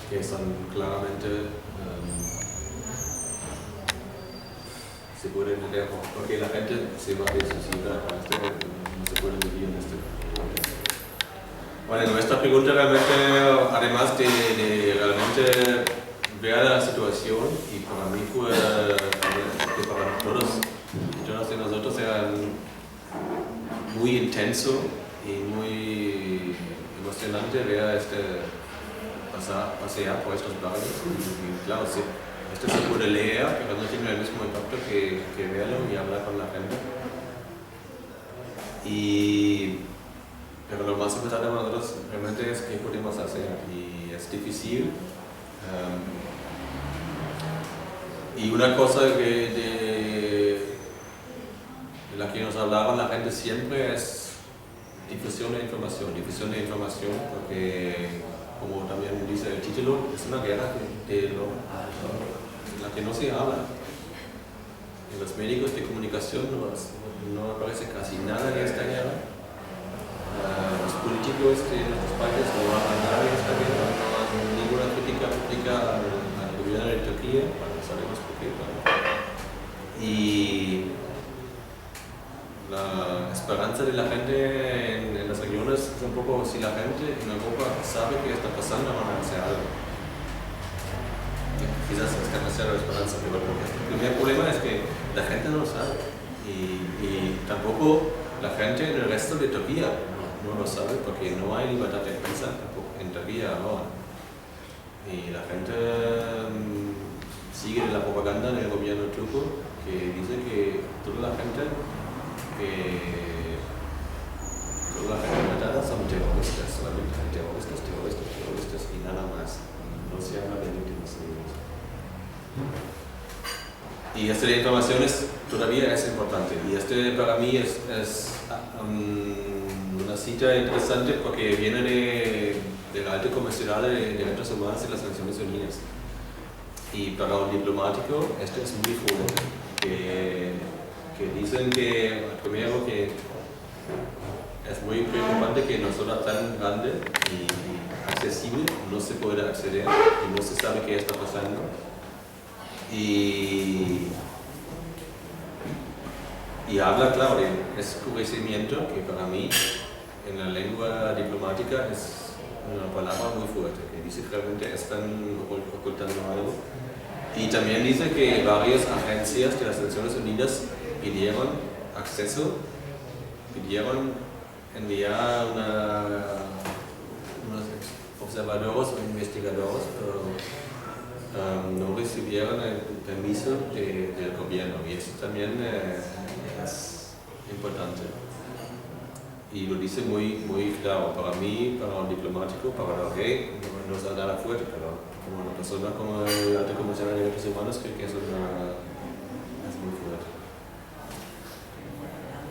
que son claramente se puede entender porque la gente se va de su ciudad, no se puede vivir en este. Bueno, nuestra pregunta realmente, además de realmente ver la situación, y para mí fue que para todos de nosotros era muy intenso y muy emocionante ver pasear por estos barrios. Y claro, sí, esto se puede leer, pero no tiene el mismo impacto que verlo y hablar con la gente. Pero lo más importante para nosotros realmente es qué podemos hacer, y es difícil. Y una cosa de la que nos hablaba la gente siempre es difusión de información, porque como también dice el título, es una guerra de la que no se habla. En los medios de comunicación no aparece casi nada de esta guerra. Los políticos de nuestros países no hablan nada de esta guerra, no hacen ninguna crítica pública al gobierno de Turquía, sabemos por qué. Y la esperanza de la gente en las regiones es un poco si la gente en Europa sabe qué está pasando, van a hacer algo. Quizás es demasiada esperanza, pero el primer problema es que la gente no lo sabe, y tampoco la gente en el resto de Turquía no lo sabe, porque no hay libertad de prensa en Turquía ahora. Y la gente sigue la propaganda del gobierno turco, que dice que toda la gente matada son terroristas, solamente terroristas y nada más. No se habla de víctimas civiles. Y esta información todavía es importante, y para mí es una cita interesante porque viene del Alto Comisionado de Derechos Humanos de las Naciones Unidas. Y para un diplomático esto es muy fuerte, que dicen que primero que es muy preocupante que no zona tan grande y accesible no se puede acceder y no se sabe qué está pasando. Y habla, claro, de esclarecimiento, que para mí en la lengua diplomática es una palabra muy fuerte, que dice que realmente están ocultando algo. Y también dice que varias agencias de las Naciones Unidas pidieron enviar unos observadores o investigadores, pero no recibieron el permiso del gobierno, y eso también es importante. Y lo dice muy claro, para mí, para un diplomático, para el rey, no es nada fuerte, pero como una persona como el alto comisario de derechos humanos, creo que es muy fuerte.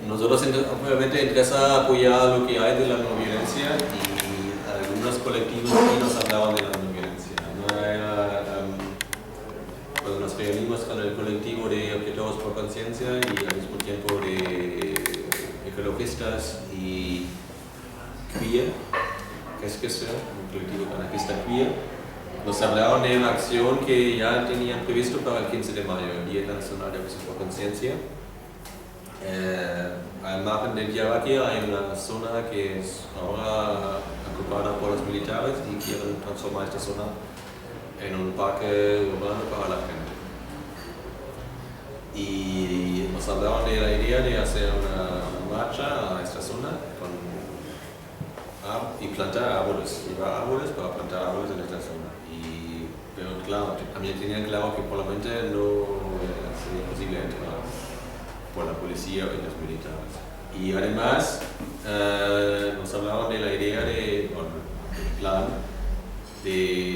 Nosotros obviamente interesa apoyar lo que hay de la no violencia y algunos colectivos sí nos hablaban de la no violencia. Cuando nos reunimos con el colectivo de objetores por conciencia y al mismo tiempo de ecologistas y queer, que es que sea un colectivo anarquista queer, nos hablaron de una acción que ya tenían previsto para el 15 de mayo, el Día Internacional de Objetos por Conciencia. Al margen del Diyarbakir hay una zona que es ahora ocupada por los militares y quieren transformar esta zona en un parque urbano para la gente. Y nos hablaban de la idea de hacer una marcha a esta zona y plantar árboles, llevar árboles para plantar árboles en esta zona. Pero claro, también tenían claro que probablemente no sería posible entrar por la policía y los militares. Y además nos hablaban de la idea del plan de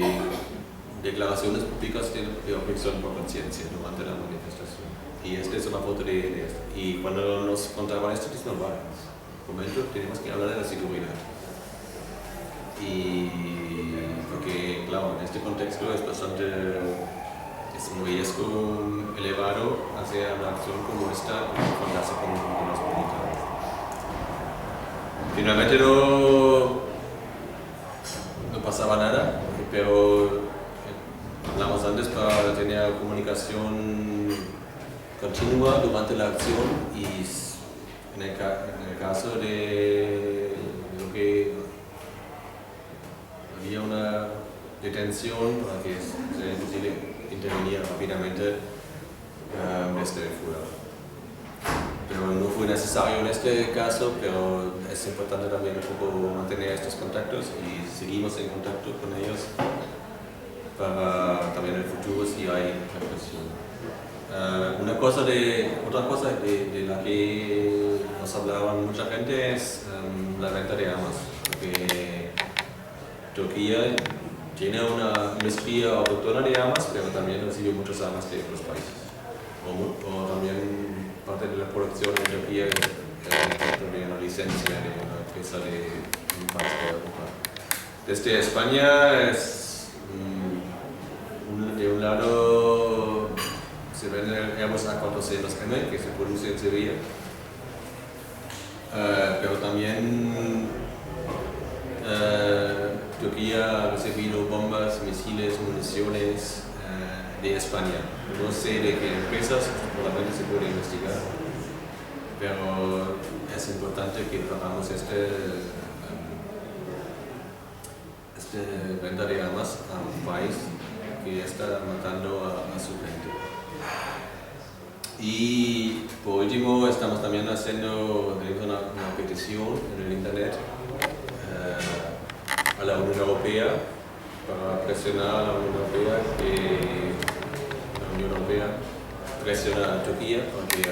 declaraciones públicas de objeción por conciencia durante la manifestación. Y esta es una foto de esto. Y cuando nos contaban esto, dijimos, vale, un momento, tenemos que hablar de la seguridad. Y porque, claro, en este contexto es un riesgo elevado hacer una acción como esta encontrarse con los militares. Finalmente no pasaba nada, pero hablamos antes para tener comunicación continua durante la acción y en el caso de lo que había una detención para que sea imposible intervenir rápidamente desde fuera. Pero no fue necesario en este caso, pero es importante también un poco mantener estos contactos y seguimos en contacto con ellos para también en el futuro si hay represión. Otra cosa de la que nos hablaban mucha gente es la venta de armas, porque Turquía tiene una industria autóctona de armas, pero también recibe muchas armas de otros países. O también parte de la producción en Turquía de una licencia de una empresa de un país de Europa. Desde España es de un lado se vende el Airbus A400M que se produce en Sevilla, pero también Turquía ha recibido bombas, misiles, municiones de España. No sé de qué empresas, probablemente se puede investigar, pero es importante que hagamos esta venta de armas a un país que está matando a su gente. Y por último, estamos también haciendo una petición en el internet a la Unión Europea para presionar a la Unión Europea que la Unión Europea presiona a Turquía para que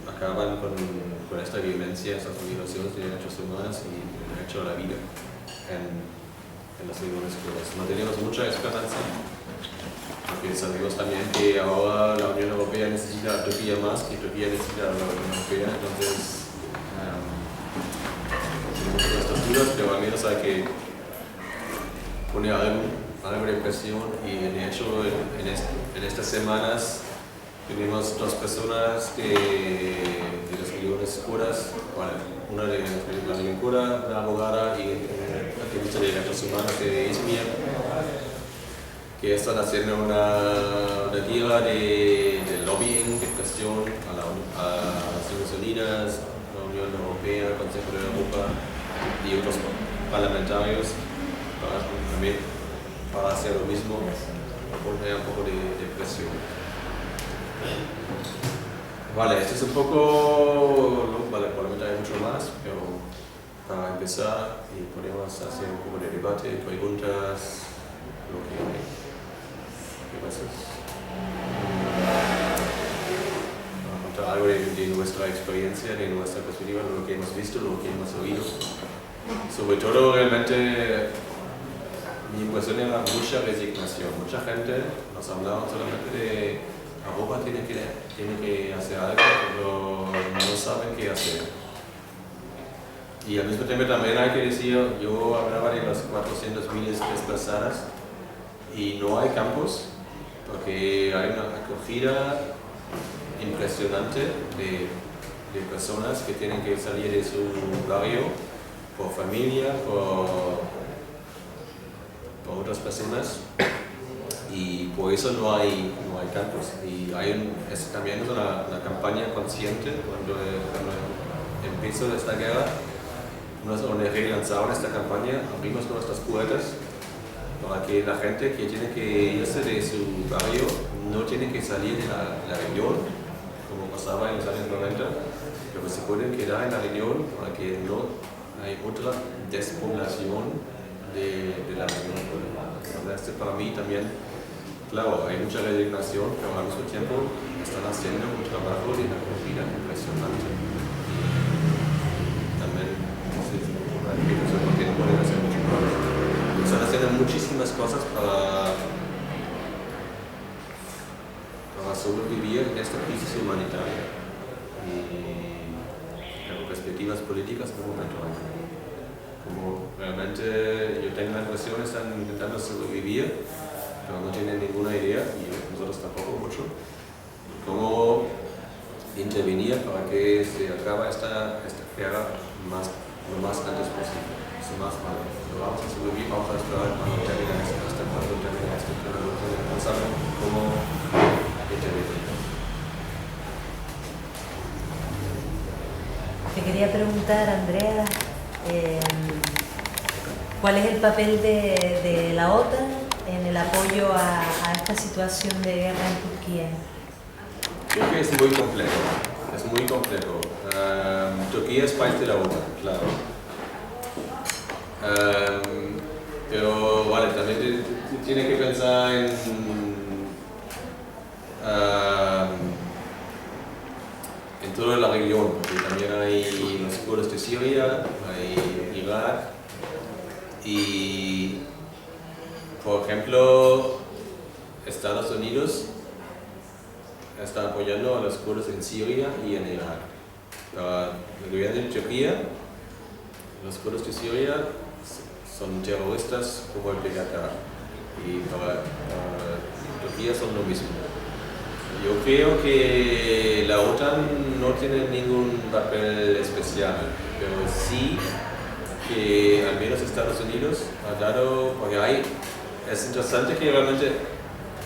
acaban con esta violencia, estas violaciones de derechos humanos y el derecho a la vida en las regiones kurdas. No tenemos mucha esperanza, porque sabemos también que ahora la Unión Europea necesita a Turquía más que Turquía necesita a la Unión Europea, entonces tenemos nuestras dudas, pero al menos hay que poner algo de presión y de hecho en estas semanas tenemos dos personas de las regiones kurdas, una de la región kurda, una abogada y activista de derechos humanos de Izmir, que están haciendo una guía de lobbying, de presión a las Naciones Unidas, la Unión Europea, el Consejo de Europa y otros parlamentarios para hacer lo mismo, para poner un poco de presión. Vale, esto es un poco, probablemente hay mucho más, pero para empezar y podemos hacer un poco de debate, preguntas, lo que hay. ¿Qué pasa? algo de nuestra experiencia, de nuestra perspectiva, lo que hemos visto, lo que hemos oído. Sobre todo, realmente, mi impresión era mucha resignación. Mucha gente nos hablaba solamente de Europa tiene que hacer algo, pero no saben qué hacer. Y al mismo tiempo también hay que decir, yo hablaba de las 400.000 desplazadas y no hay campos, porque hay una acogida impresionante de personas que tienen que salir de su barrio por familia, por otras personas, y por eso no hay campos. Y también es una campaña consciente. Cuando empezó esta guerra, unas ONG lanzaron esta campaña, abrimos nuestras puertas para que la gente que tiene que irse de su barrio no tiene que salir de la región, como pasaba en los años 90, pero se pueden quedar en la región para que no hay otra despoblación de la región. Para mí también, claro, hay mucha resignación, pero al mismo tiempo están haciendo un trabajo de acogida impresionante. Y también pueden hacer mucho más. Están haciendo muchísimas cosas para sobrevivir en esta crisis humanitaria. Y con perspectivas políticas en un momento. Como realmente yo tengo la impresión que están intentando sobrevivir, pero no tienen ninguna idea, y nosotros tampoco mucho, cómo intervenir para que se acabe esta guerra lo más antes posible. Es más malo. Lo vamos a sobrevivir, vamos a esperar cuando termine hasta cuando termine esto, pero no saben cómo intervenir. Te quería preguntar, Andrea, ¿cuál es el papel de la OTAN en el apoyo a esta situación de guerra en Turquía? Creo que es muy complejo. Turquía es parte de la OTAN, claro. Pero vale, también tiene que pensar en toda la región, porque también hay los kurdos de Siria, hay Irak, y por ejemplo Estados Unidos está apoyando a los kurdos en Siria y en Irak. Para el gobierno de Turquía, los kurdos de Siria son terroristas como el PKK, y para Turquía son lo mismo. Yo creo que la OTAN no tiene ningún papel especial, pero sí que al menos Estados Unidos ha dado, porque es interesante que realmente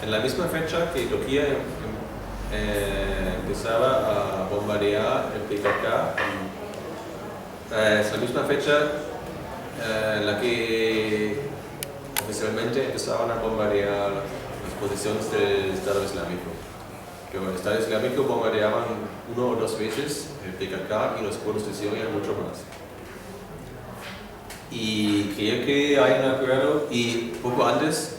en la misma fecha que Turquía empezaba a bombardear el PKK, es la misma fecha en la que oficialmente empezaban a bombardear las posiciones del Estado Islámico. Pero el Estado Islámico bombardeaban 1 o 2 veces el PKK y los kurdos de Siria mucho más. Y creo que hay un acuerdo, y poco antes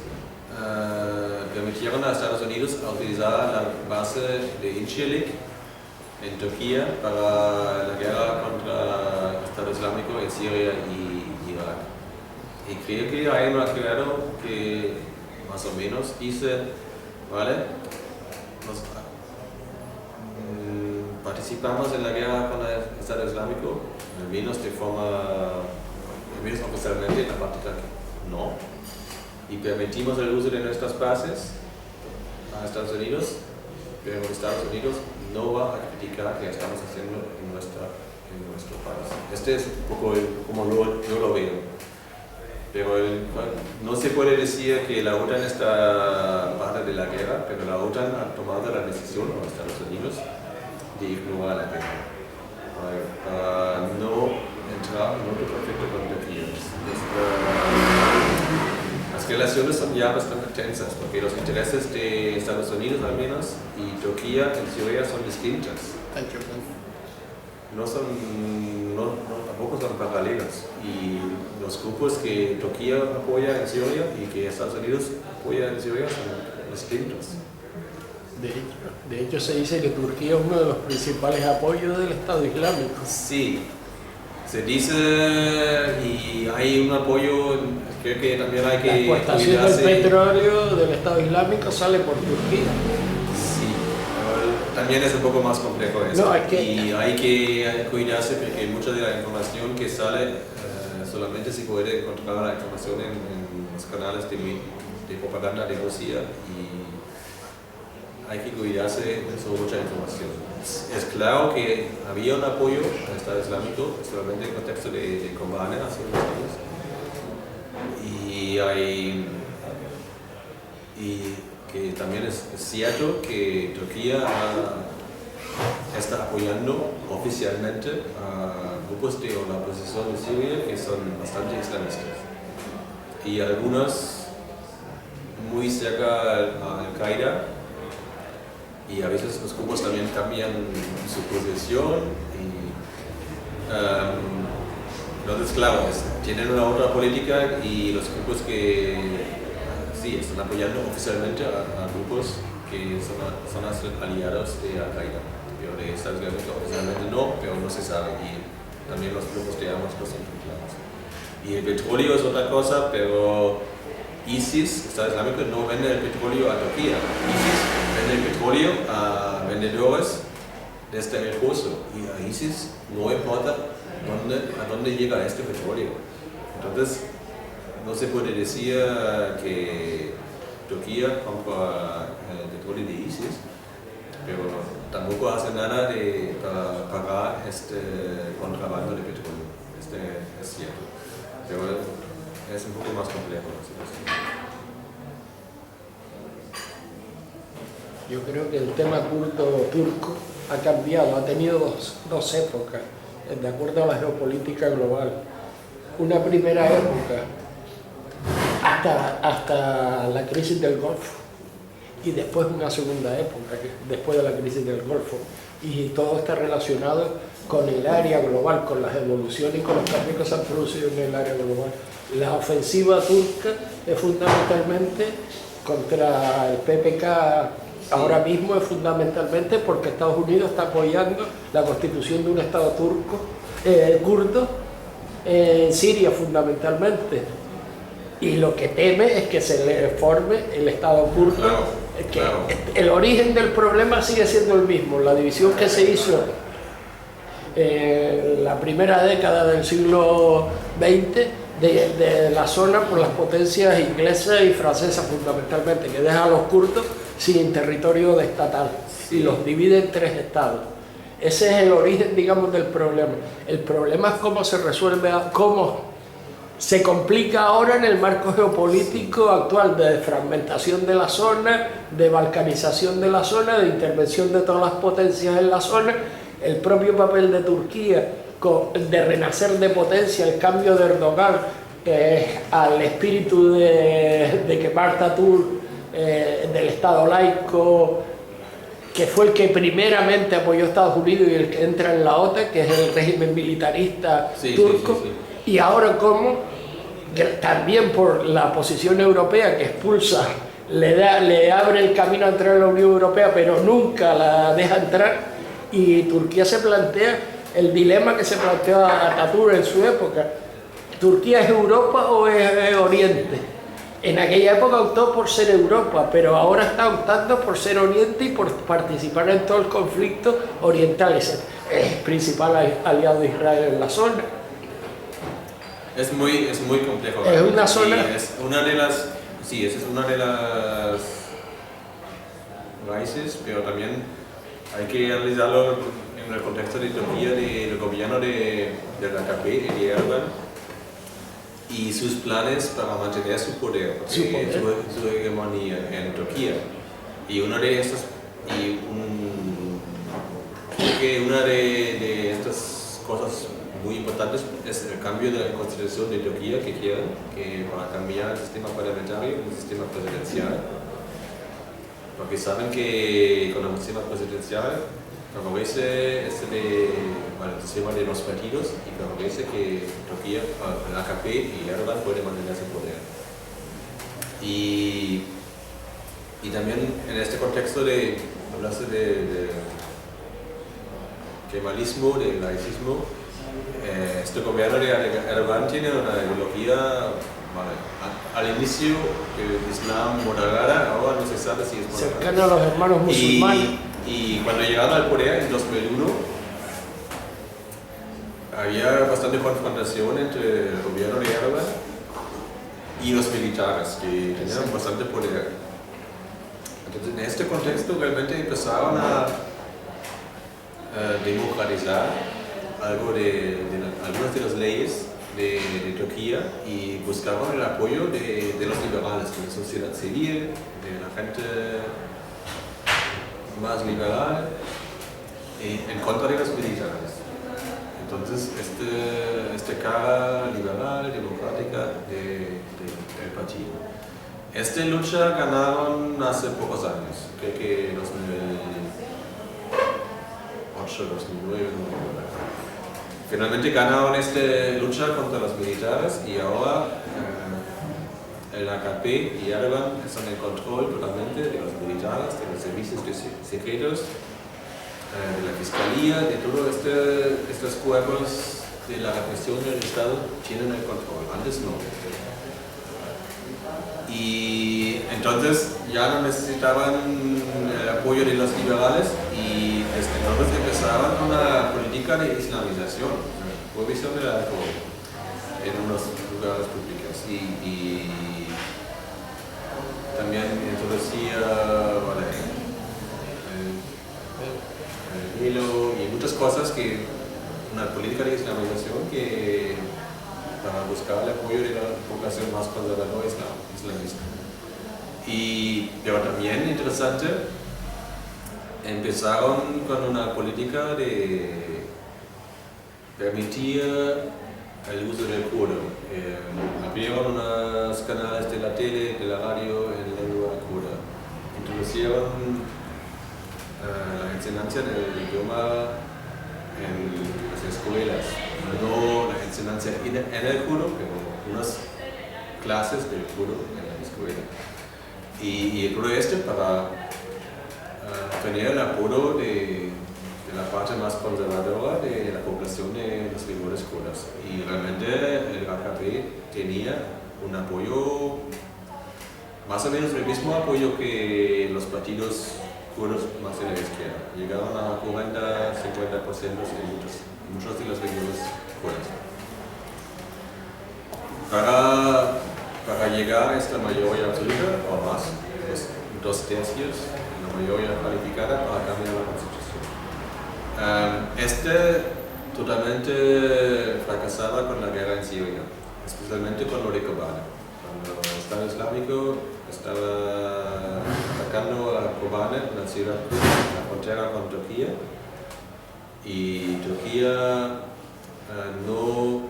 permitieron a Estados Unidos a utilizar la base de Incirlik en Turquía para la guerra contra el Estado Islámico en Siria y Irak. Y creo que hay un acuerdo que más o menos dice, ¿vale? Participamos en la guerra con el Estado Islámico, al menos oficialmente, en la práctica no. Y permitimos el uso de nuestras bases a Estados Unidos, pero Estados Unidos no va a criticar que estamos haciendo en nuestro país. Este es un poco como yo lo veo. Pero no se puede decir que la OTAN está parte de la guerra, pero la OTAN ha tomado la decisión, o Estados Unidos, de ignorar la guerra, para no entrar en otro conflicto con Turquía. Las relaciones son ya bastante tensas, porque los intereses de Estados Unidos al menos y Turquía en Siria son distintos. Tampoco son paralelos, y los grupos que Turquía apoya en Siria y que Estados Unidos apoya en Siria son distintos. De hecho, se dice que Turquía es uno de los principales apoyos del Estado Islámico. Sí, se dice y hay un apoyo, creo que también hay que La exportación del cuidarse. petróleo del Estado Islámico sale por Turquía. Sí, pero también es un poco más complejo eso. No, es que- Y hay que cuidarse porque mucha de la información que sale solamente se puede encontrar la información en los canales de propaganda de Rusia y hay que cuidarse de mucha información. Es claro que había un apoyo al Estado Islámico, solamente en el contexto de Kobane hace unos años. Y que también es cierto que Turquía está apoyando oficialmente a grupos de la oposición de Siria que son bastante islamistas. Y algunos muy cerca a Al-Qaeda. Y a veces los grupos también cambian su posición entonces claro, tienen una otra política y los grupos que sí, están apoyando oficialmente a grupos que son aliados de Al-Qaeda, pero de Estados Unidos oficialmente no, pero no se sabe y también los grupos de ambos no son claros. Y el petróleo es otra cosa, pero ISIS, Estado Islámico, no vende el petróleo a Turquía. ISIS vende el petróleo a vendedores desde el pozo y a ISIS no importa a dónde llega este petróleo. Entonces, no se puede decir que Turquía compra el petróleo de ISIS, pero tampoco hace nada para pagar este contrabando de petróleo. Es cierto. Pero es un poco más complejo la situación. Yo creo que el tema kurdo turco ha cambiado, ha tenido dos épocas, de acuerdo a la geopolítica global. Una primera época, hasta la crisis del Golfo, y después una segunda época, después de la crisis del Golfo. Y todo está relacionado con el área global, con las evoluciones y con los cambios que se han producido en el área global. La ofensiva turca es fundamentalmente contra el PPK. Ahora mismo es fundamentalmente porque Estados Unidos está apoyando la constitución de un Estado kurdo en Siria fundamentalmente. Y lo que teme es que se le forme el Estado kurdo. Claro, claro. El origen del problema sigue siendo el mismo. La división que se hizo en la primera década del siglo XX de la zona por las potencias inglesas y francesas fundamentalmente, que deja a los kurdos sin territorio estatal y los divide en 3 estados. Ese es el origen, digamos, del problema. El problema es cómo se resuelve, cómo se complica ahora en el marco geopolítico actual de fragmentación de la zona, de balcanización de la zona, de intervención de todas las potencias en la zona, el propio papel de Turquía de renacer de potencia, el cambio de Erdogan al espíritu de Kemal Atatürk, del Estado laico, que fue el que primeramente apoyó a Estados Unidos y el que entra en la OTAN, que es el régimen militarista turco, y ahora como también por la posición europea que expulsa, le abre el camino a entrar en la Unión Europea, pero nunca la deja entrar, y Turquía se plantea el dilema que se planteó a Atatürk en su época: ¿Turquía es Europa o es Oriente? En aquella época optó por ser Europa, pero ahora está optando por ser Oriente y por participar en todo el conflicto oriental. Es el principal aliado de Israel en la zona. Es muy complejo. Es una zona. Es una de las raíces, pero también hay que analizarlo en el contexto de Turquía, del gobierno del AKP y de Erdogan, y sus planes para mantener su poder, su hegemonía en Turquía. Y una de estas, creo que una de estas cosas muy importantes es el cambio de la constitución de Turquía que quieren, que para cambiar el sistema parlamentario en un sistema presidencial, porque saben que con el sistema presidencial favorece el sistema de los partidos y favorece que Turquía, el AKP y Erdogan pueden mantener su poder. Y Y también en este contexto hablaste de kemalismo, de laicismo, este gobierno de Erdogan tiene una ideología, al inicio, el Islam moderada, ahora no se sabe si es moderada. Cercano a los hermanos musulmanes. Y cuando llegaron al poder en 2001, había bastante confrontación entre el gobierno de Erdogan y los militares, que tenían bastante poder. Entonces, en este contexto realmente empezaron a democratizar algunas de las leyes de Turquía y buscaban el apoyo de los liberales, de la sociedad civil, de la gente más liberal, en contra de los militares. Entonces, esta cara liberal, democrática del partido. Esta lucha ganaron hace pocos años, creo que en 2008, 2009, finalmente ganaron esta lucha contra los militares y ahora el AKP y Erdogan están en control totalmente de los militares, de los servicios secretos, de la fiscalía, de todos estos cuerpos de la represión del Estado tienen el control, antes no. Y entonces ya no necesitaban el apoyo de los liberales y desde entonces empezaron una política de islamización, prohibición del alcohol en unos lugares públicos y también introducía el hilo y muchas cosas una política de islamización que para buscar el apoyo de la población más conservadora islamista. Pero también interesante, empezaron con una política de permitir el uso del kurdo. Abrieron unos canales de la tele, de la radio en lengua kurda. Introducieron la enseñanza del idioma en las escuelas, no la enseñanza en el kurdo, pero unas clases del kurdo en la escuela. Y el kurdo para tener el apoyo de la parte más conservadora de la población de los mayores kurdos. Y realmente el AKP tenía un apoyo, más o menos el mismo apoyo que los partidos kurdos más de la izquierda. Llegaron a 40-50% en muchos de los regiones kurdos. Para llegar a esta mayoría absoluta, o más, 2/3, la mayoría calificada para cambiar la constitución. Totalmente fracasaba con la guerra en Siria, especialmente con lo de Kobane. Cuando el Estado Islámico estaba atacando a Kobane, una ciudad en la frontera con Turquía, y Turquía no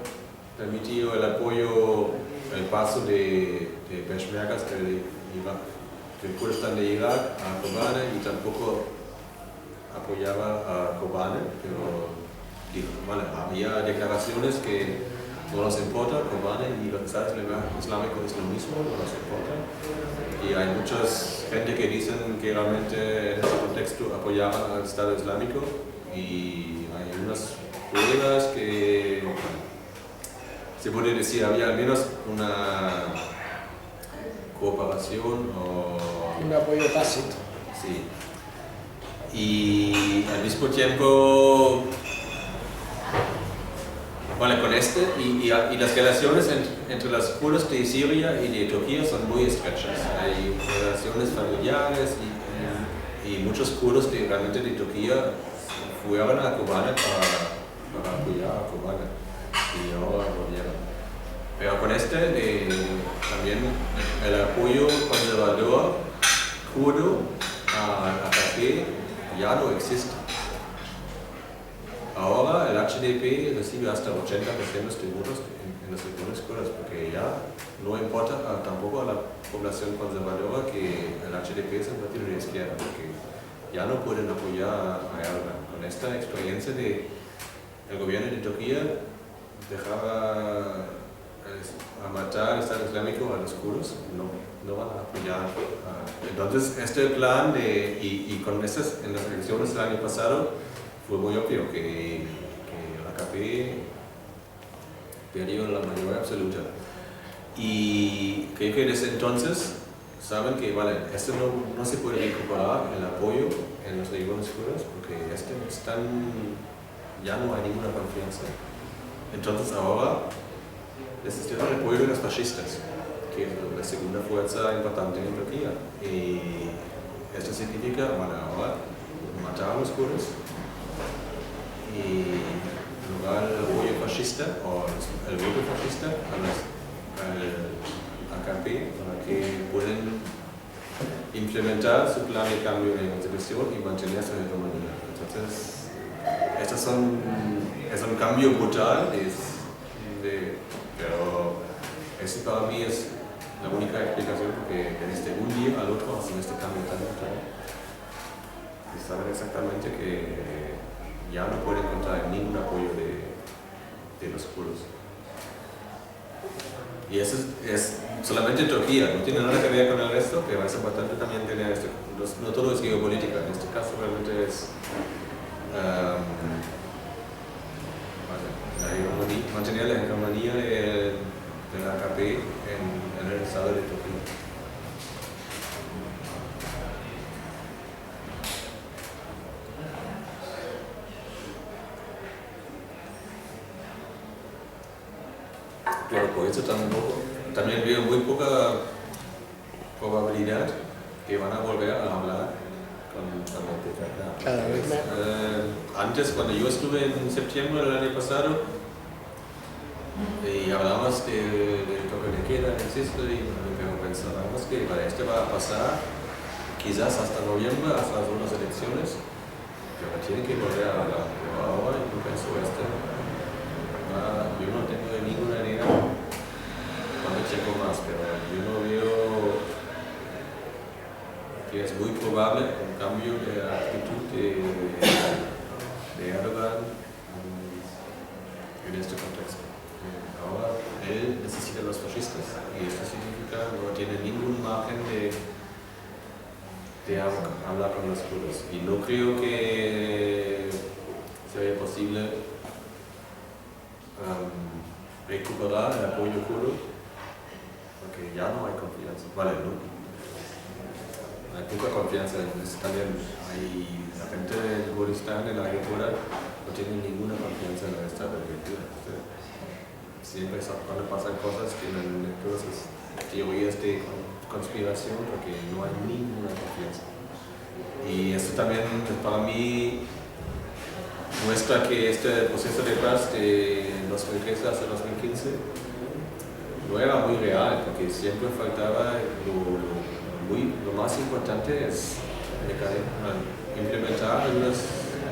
permitió el apoyo, el paso de peshmergas del Kurdistán de Irak a Kobane y tampoco apoyaba a Kobane, pero dijo, había declaraciones que no nos importa, Kobane y los estados islámicos es lo mismo, no nos importa. Y hay mucha gente que dicen que realmente en ese contexto apoyaban al Estado Islámico y hay unas pruebas que se puede decir había al menos una cooperación o un apoyo tácito. Sí. Y al mismo tiempo, con y las relaciones entre los kurdos de Siria y de Turquía son muy estrechas. Hay relaciones familiares y muchos kurdos realmente de Turquía fueron a Kobane para apoyar a Kobane y ahora volvieron. Pero con también el apoyo conservador kurdo al AKP ya no existe. Ahora el HDP recibe hasta 80% de votos en las regiones kurdas, porque ya no importa tampoco a la población conservadora que el HDP es un partido de izquierda, porque ya no pueden apoyar a Erdogan. Con esta experiencia del gobierno de Turquía dejaba a matar al Estado Islámico a los kurdos, no van a apoyar a Entonces, este plan y con estas, en las elecciones del año pasado, fue muy obvio que el AKP perdió la mayoría absoluta. Y creo que desde entonces saben que, vale, esto no se puede recuperar el apoyo en las regiones oscuras porque ya no hay ninguna confianza. Entonces ahora necesitan el apoyo de los fascistas, que es la segunda fuerza importante en Turquía. Y esto significa, bueno, ahora matar a los kurdos y lugar el apoyo fascista o el voto fascista al AKP para que puedan implementar su plan de cambio de constitución y mantener su hegemonía. Entonces, es un cambio brutal, pero eso para mí es la única explicación porque desde un día al otro hacen este cambio tan brutal. Y saben exactamente que ya no pueden encontrar ningún apoyo de los kurdos. Y eso es solamente Turquía, no tiene nada que ver con el resto, pero es importante también tener esto. No todo es geopolítica, en este caso realmente es mantener la hegemonía del AKP en el estado de Turquía. Claro, por eso también veo muy poca probabilidad que van a volver a hablar con el PKK. Cada vez menos. Antes, cuando yo estuve en septiembre del año pasado, y hablamos del toque de queda en Sicily, pero pensábamos que esto va a pasar quizás hasta noviembre, hasta las unas elecciones, pero tienen que volver a hablar. Pero ahora yo pienso yo no tengo ninguna idea cuando checo más, pero yo no veo que es muy probable un cambio de actitud de Erdogan en este contexto. Ahora él necesita a los fascistas y esto significa que no tiene ningún margen de hablar con los kurdos. Y no creo que sea posible recuperar el apoyo kurdo porque ya no hay confianza. Vale, no hay poca confianza. También la gente de Kurdistán, en la agricultura, no tiene ninguna confianza en el estado de agricultura. Siempre cuando pasan cosas tienen lecturas, teorías de conspiración porque no hay ninguna confianza. Y esto también para mí muestra que este proceso de paz de 2013 hasta 2015 no era muy real, porque siempre faltaba lo más importante es implementar algunas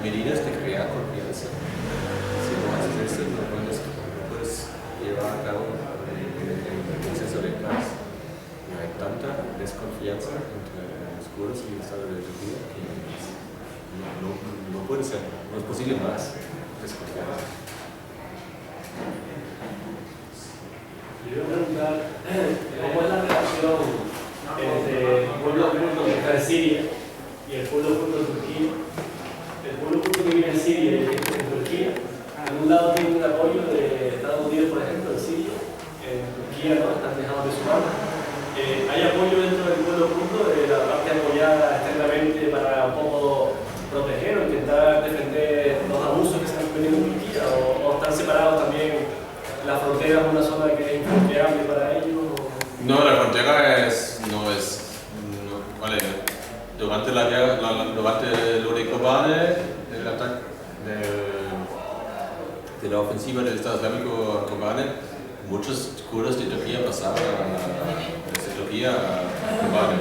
medidas de crear confianza. Si no haces esto, no puedes llevar a cabo el proceso de paz. Y hay tanta desconfianza entre los kurdos y el Estado de Turquía que no puede ser, no es posible más desconfianza. Yo iba a preguntar cómo es la relación entre el pueblo kurdo que está en Siria y el pueblo kurdo de Turquía. El pueblo kurdo que vive en Siria y el que está en Turquía, en un lado tiene un apoyo de Estados Unidos, por ejemplo, en Siria, en Turquía no, están dejados de su mano. Hay apoyo dentro del pueblo kurdo de la parte apoyada externamente para un poco proteger o intentar defender los abusos que se están cometiendo en Turquía, o están separados también. ¿La frontera es una zona que es infranqueable para ellos? No, la frontera vale, durante lo de Kobane, el ataque de la ofensiva del Estado Islámico a Kobane, muchos kurdos de Turquía pasaban desde Turquía a Kobane,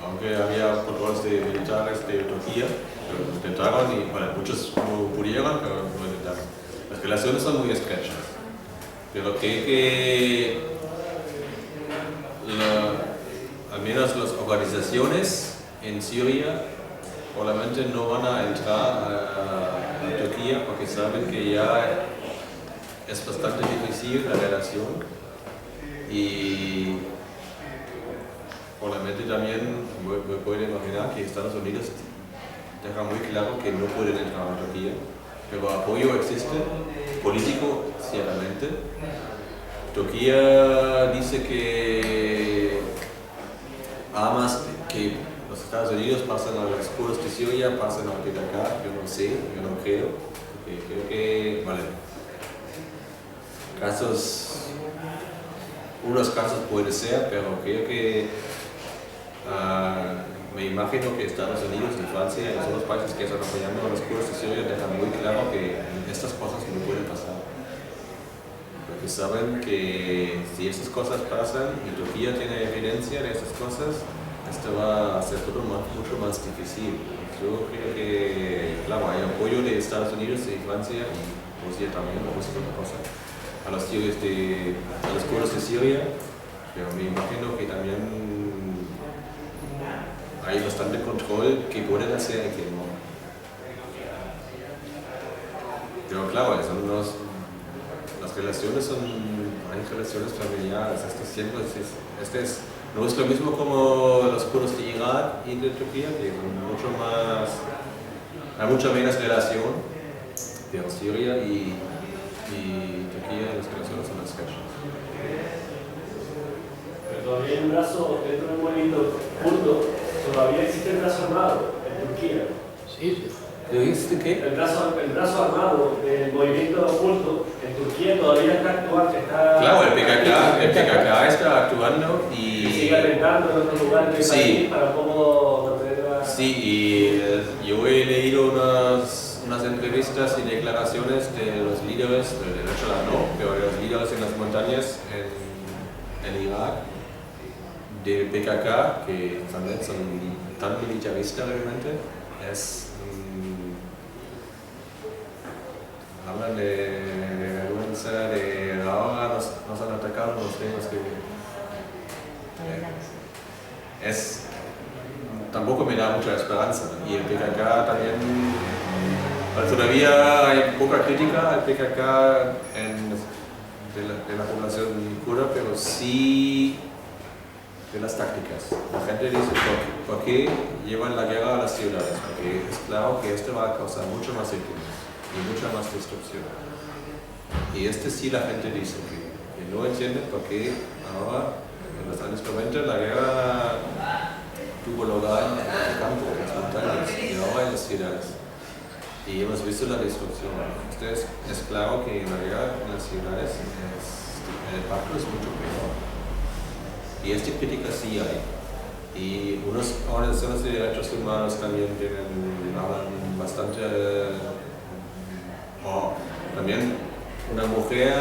aunque había controles de militares de Turquía, pero intentaron y bueno, muchos no pudieron, pero no intentaron. Las relaciones son muy estrechas. Pero creo que al menos las organizaciones en Siria probablemente no van a entrar a Turquía porque saben que ya es bastante difícil la relación y Probablemente también me puedo imaginar que Estados Unidos deja muy claro que no pueden entrar en Turquía, pero apoyo existe, político ciertamente. Turquía dice que armas que los Estados Unidos pasan a los kurdos de Siria, pasan al PKK, yo no sé, yo no creo, porque creo que, vale, unos casos puede ser, pero creo que me imagino que Estados Unidos y Francia y los otros países que están apoyando a los kurdos de Siria dejan muy claro que estas cosas no pueden pasar. Porque saben que si esas cosas pasan y Turquía tiene evidencia de esas cosas, esto va a ser todo mucho más difícil. Yo creo que, claro, hay apoyo de Estados Unidos y Francia y Rusia también, Rusia otra cosa, a los kurdos de Siria, pero me imagino que también hay bastante control que pueden hacer y que no. Pero claro, las relaciones hay relaciones familiares. No es lo mismo como los kurdos de Irak y de Turquía, que hay mucha menos relación, pero Siria y Turquía las relaciones son escasas. Pero todavía hay un brazo dentro del movimiento kurdo, todavía existe el brazo armado en Turquía. Sí. ¿Dijiste qué? El brazo armado del movimiento kurdo en Turquía todavía está actuando. Claro, el PKK está actuando y sigue alentando en otros lugares del país para cómo mantener la... Sí, y yo he leído unas entrevistas y declaraciones de los líderes, de Öcalan no, pero de los líderes en las montañas en Irak, del PKK, que también son tan militaristas realmente, hablan de vergüenza, de ahora nos han atacado, nos tenemos que... tampoco me da mucha esperanza. Y el PKK también, todavía hay poca crítica al PKK de la población kurda, pero sí de las tácticas. La gente dice, ¿por qué llevan la guerra a las ciudades? Porque es claro que esto va a causar mucho más víctimas y mucha más destrucción. Y sí la gente dice que no entiende por qué ahora, en los años 90, la guerra tuvo lugar en el campo, en las montañas, y ahora en las ciudades. Y hemos visto la destrucción. Es claro que la guerra en las ciudades, el impacto es mucho peor. Y esta crítica sí hay. Y unas organizaciones de derechos humanos también hablan bastante. También una mujer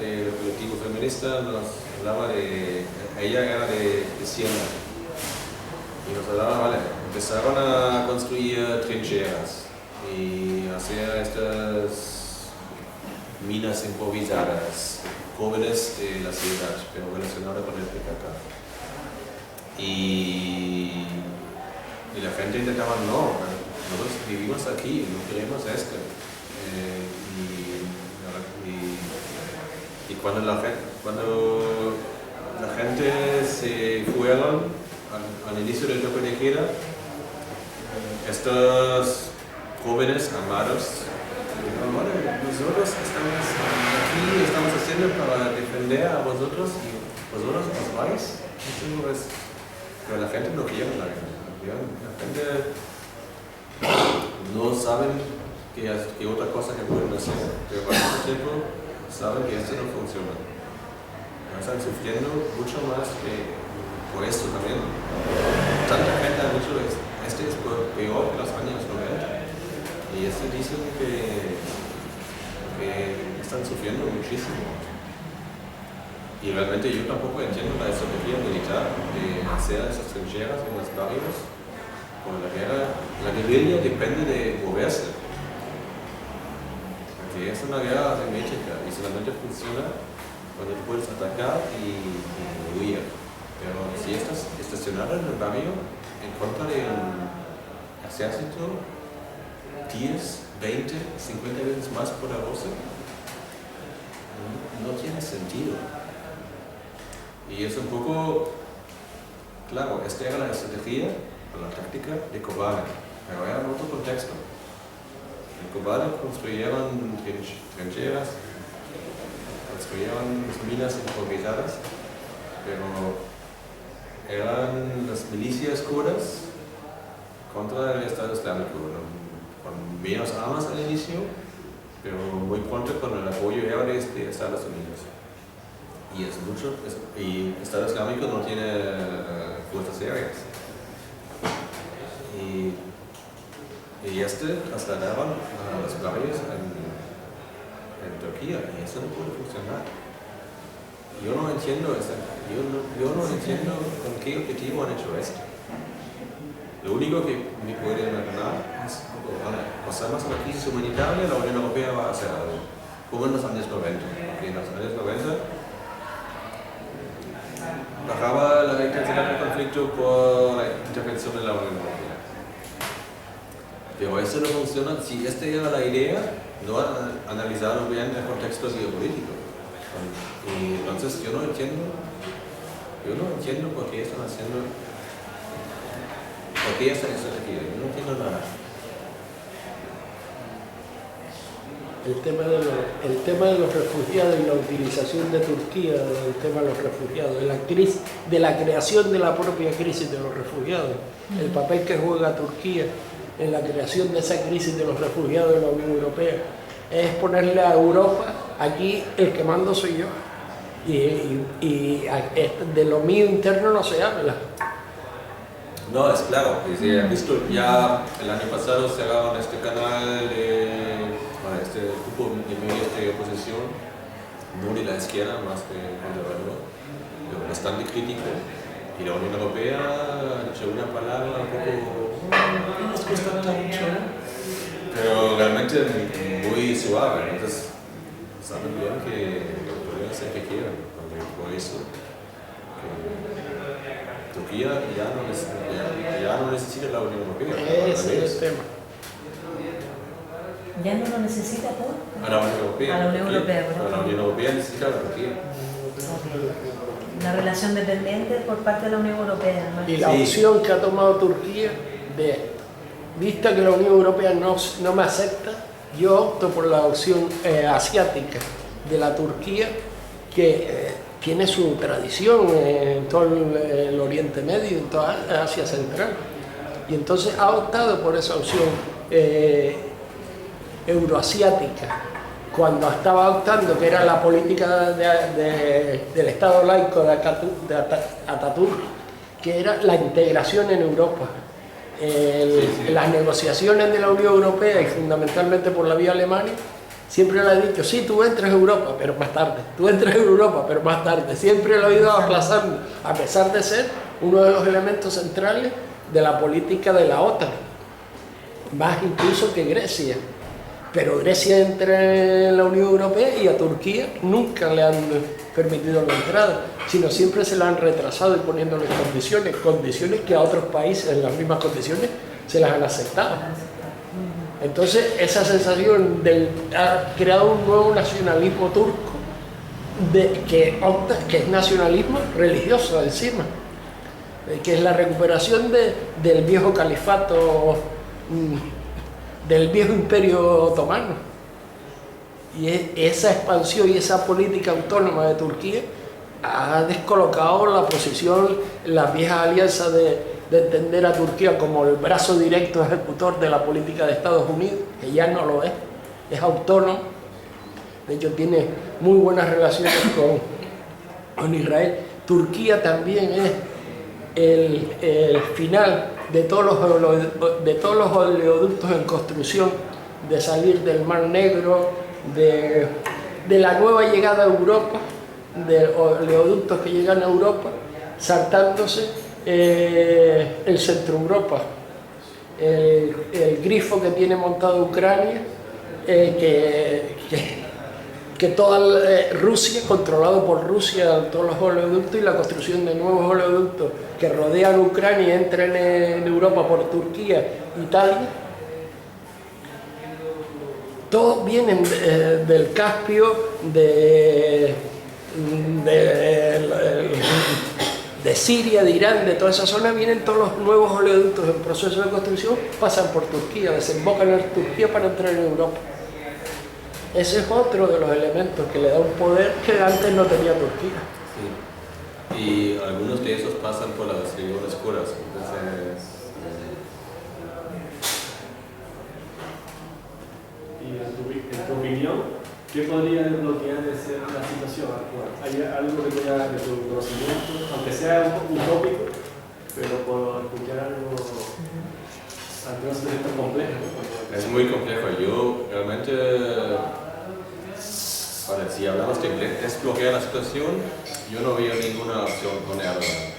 del colectivo feminista nos hablaba ella era de Siena. Y nos hablaba, empezaron a construir trincheras y hacer estas minas improvisadas, jóvenes de la ciudad, pero relacionadas con el PKK. Y la gente intentaba, no, nosotros vivimos aquí, no queremos esto. Y cuando la gente se fueron al inicio del toque de queda, estos jóvenes armados dijeron, nosotros estamos aquí, estamos haciendo para defender a vosotros y vosotros os vais. Pero la gente no quiere la guerra. La gente no saben que otra cosa que pueden hacer, pero al mismo tiempo saben que esto no funciona. Están sufriendo mucho más que por esto también. Tanta gente ha dicho este es peor que los años 90. Y dicen que están sufriendo muchísimo. Y realmente yo tampoco entiendo la estrategia militar de hacer esas trincheras en los barrios. Con la guerra, la guerrilla depende de moverse. Porque es una guerra asimétrica y solamente funciona cuando tú puedes atacar y huir. Pero si estás estacionado en el barrio en contra de un ejército 10, 20, 50 veces más poderoso, no tiene sentido. Y es un poco claro, esta era la estrategia o la táctica de Kobane, pero era en otro contexto. En Kobane construyeron trincheras, construyeron minas improvisadas, pero eran las milicias kurdas contra el Estado Islámico, con menos armas al inicio, pero muy pronto con el apoyo era de Estados Unidos. Y el Estado Islámico no tiene fuerzas aéreas. Y trasladaban a las playas en Turquía, y eso no puede funcionar. Yo no entiendo con qué objetivo han hecho esto. Lo único que me puede imaginar es, pasamos una crisis humanitaria, la Unión Europea va a hacer algo, como en los años 90. Porque en los años 90 bajaba la intensidad del conflicto por la intervención de la Unión Europea. Pero esto no funciona. Si esta era la idea, no han analizado bien el contexto geopolítico. Y entonces yo no entiendo por qué están haciendo, por qué esta estrategia. Yo no entiendo nada. El tema de los refugiados y la utilización de Turquía del tema de los refugiados, de la creación de la propia crisis de los refugiados, el papel que juega Turquía en la creación de esa crisis de los refugiados de la Unión Europea, es ponerle a Europa, aquí el que mando soy yo, y de lo mío interno no se habla. No, es claro, si han visto ya el año pasado cerraron este canal este grupo de medios de oposición, no de la izquierda, más de conservador, pero bastante crítico. Y la Unión Europea ha dicho una palabra un poco, no nos gusta tanto, pero realmente muy suave. Entonces, saben bien que pueden hacer que quieran, por eso Turquía ya no necesita la Unión Europea. Ese es el tema. Ya no lo necesita todo. A la Unión Europea. A la Unión Europea, por ejemplo. A la Unión Europea necesita la Turquía. Una relación dependiente por parte de la Unión Europea. ¿No? Y la opción que ha tomado Turquía, vista que la Unión Europea no me acepta, yo opto por la opción asiática de la Turquía, que tiene su tradición en todo el Oriente Medio, en toda Asia Central. Y entonces ha optado por esa opción euroasiática, cuando estaba optando, que era la política del Estado laico de Atatürk, que era la integración en Europa. Las negociaciones de la Unión Europea, y fundamentalmente por la vía Alemania, siempre le he dicho, sí, tú entras a Europa, pero más tarde, tú entras a Europa, pero más tarde. Siempre lo he ido aplazando, a pesar de ser uno de los elementos centrales de la política de la OTAN, más incluso que Grecia. Pero Grecia entra en la Unión Europea y a Turquía nunca le han permitido la entrada, sino siempre se la han retrasado y poniéndole condiciones que a otros países en las mismas condiciones se las han aceptado. Entonces esa sensación ha creado un nuevo nacionalismo turco, que es nacionalismo religioso encima, que es la recuperación del viejo califato, del viejo imperio otomano. Y esa expansión y esa política autónoma de Turquía ha descolocado la posición, la vieja alianza de entender a Turquía como el brazo directo ejecutor de la política de Estados Unidos, que ya no lo es autónomo. De hecho tiene muy buenas relaciones con Israel. Turquía también es el final de todos los oleoductos en construcción, de salir del Mar Negro, de la nueva llegada a Europa, de oleoductos que llegan a Europa, saltándose el Centro Europa, el grifo que tiene montado Ucrania, que toda Rusia, controlado por Rusia, todos los oleoductos y la construcción de nuevos oleoductos que rodean Ucrania y entran en Europa por Turquía, Italia, todos vienen del de Siria, de Irán, de toda esa zona, vienen todos los nuevos oleoductos en proceso de construcción, pasan por Turquía, desembocan en Turquía para entrar en Europa. Ese es otro de los elementos que le da un poder que antes no tenía Turquía. Sí. Y algunos de esos pasan por las regiones puras. Entonces, y en tu opinión, ¿qué podría desbloquear de ser la situación actual? ¿Hay algo que tenga de tu conocimiento, aunque sea un poco utópico, pero por escuchar algo, algo tan complejo? es muy complejo. Yo realmente, vale, si hablamos de desbloquear la situación, yo no veo ninguna opción con Erdogan.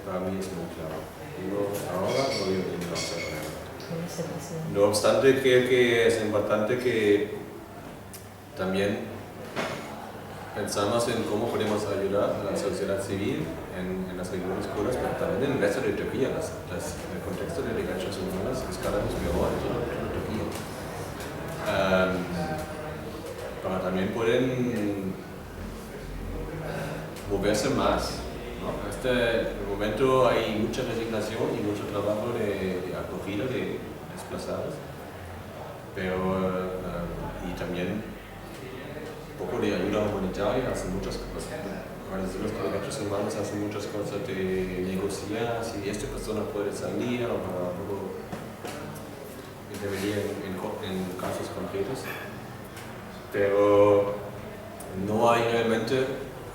Para mí es muy claro. Yo ahora no veo ninguna opción con Erdogan. No obstante, creo que es importante que también pensamos en cómo podemos ayudar a la sociedad civil en las regiones kurdas, pero también en el resto de Turquía. El contexto de derechos humanos es cada vez peor en toda Turquía. Para también pueden moverse más, ¿no? En este momento hay mucha resignación y mucho trabajo de acogida de desplazados, pero y también un poco de ayuda humanitaria, hacen muchas cosas. Organizaciones de derechos humanos hacen muchas cosas de negociar si esta persona puede salir o para intervenir en casos concretos, pero no hay realmente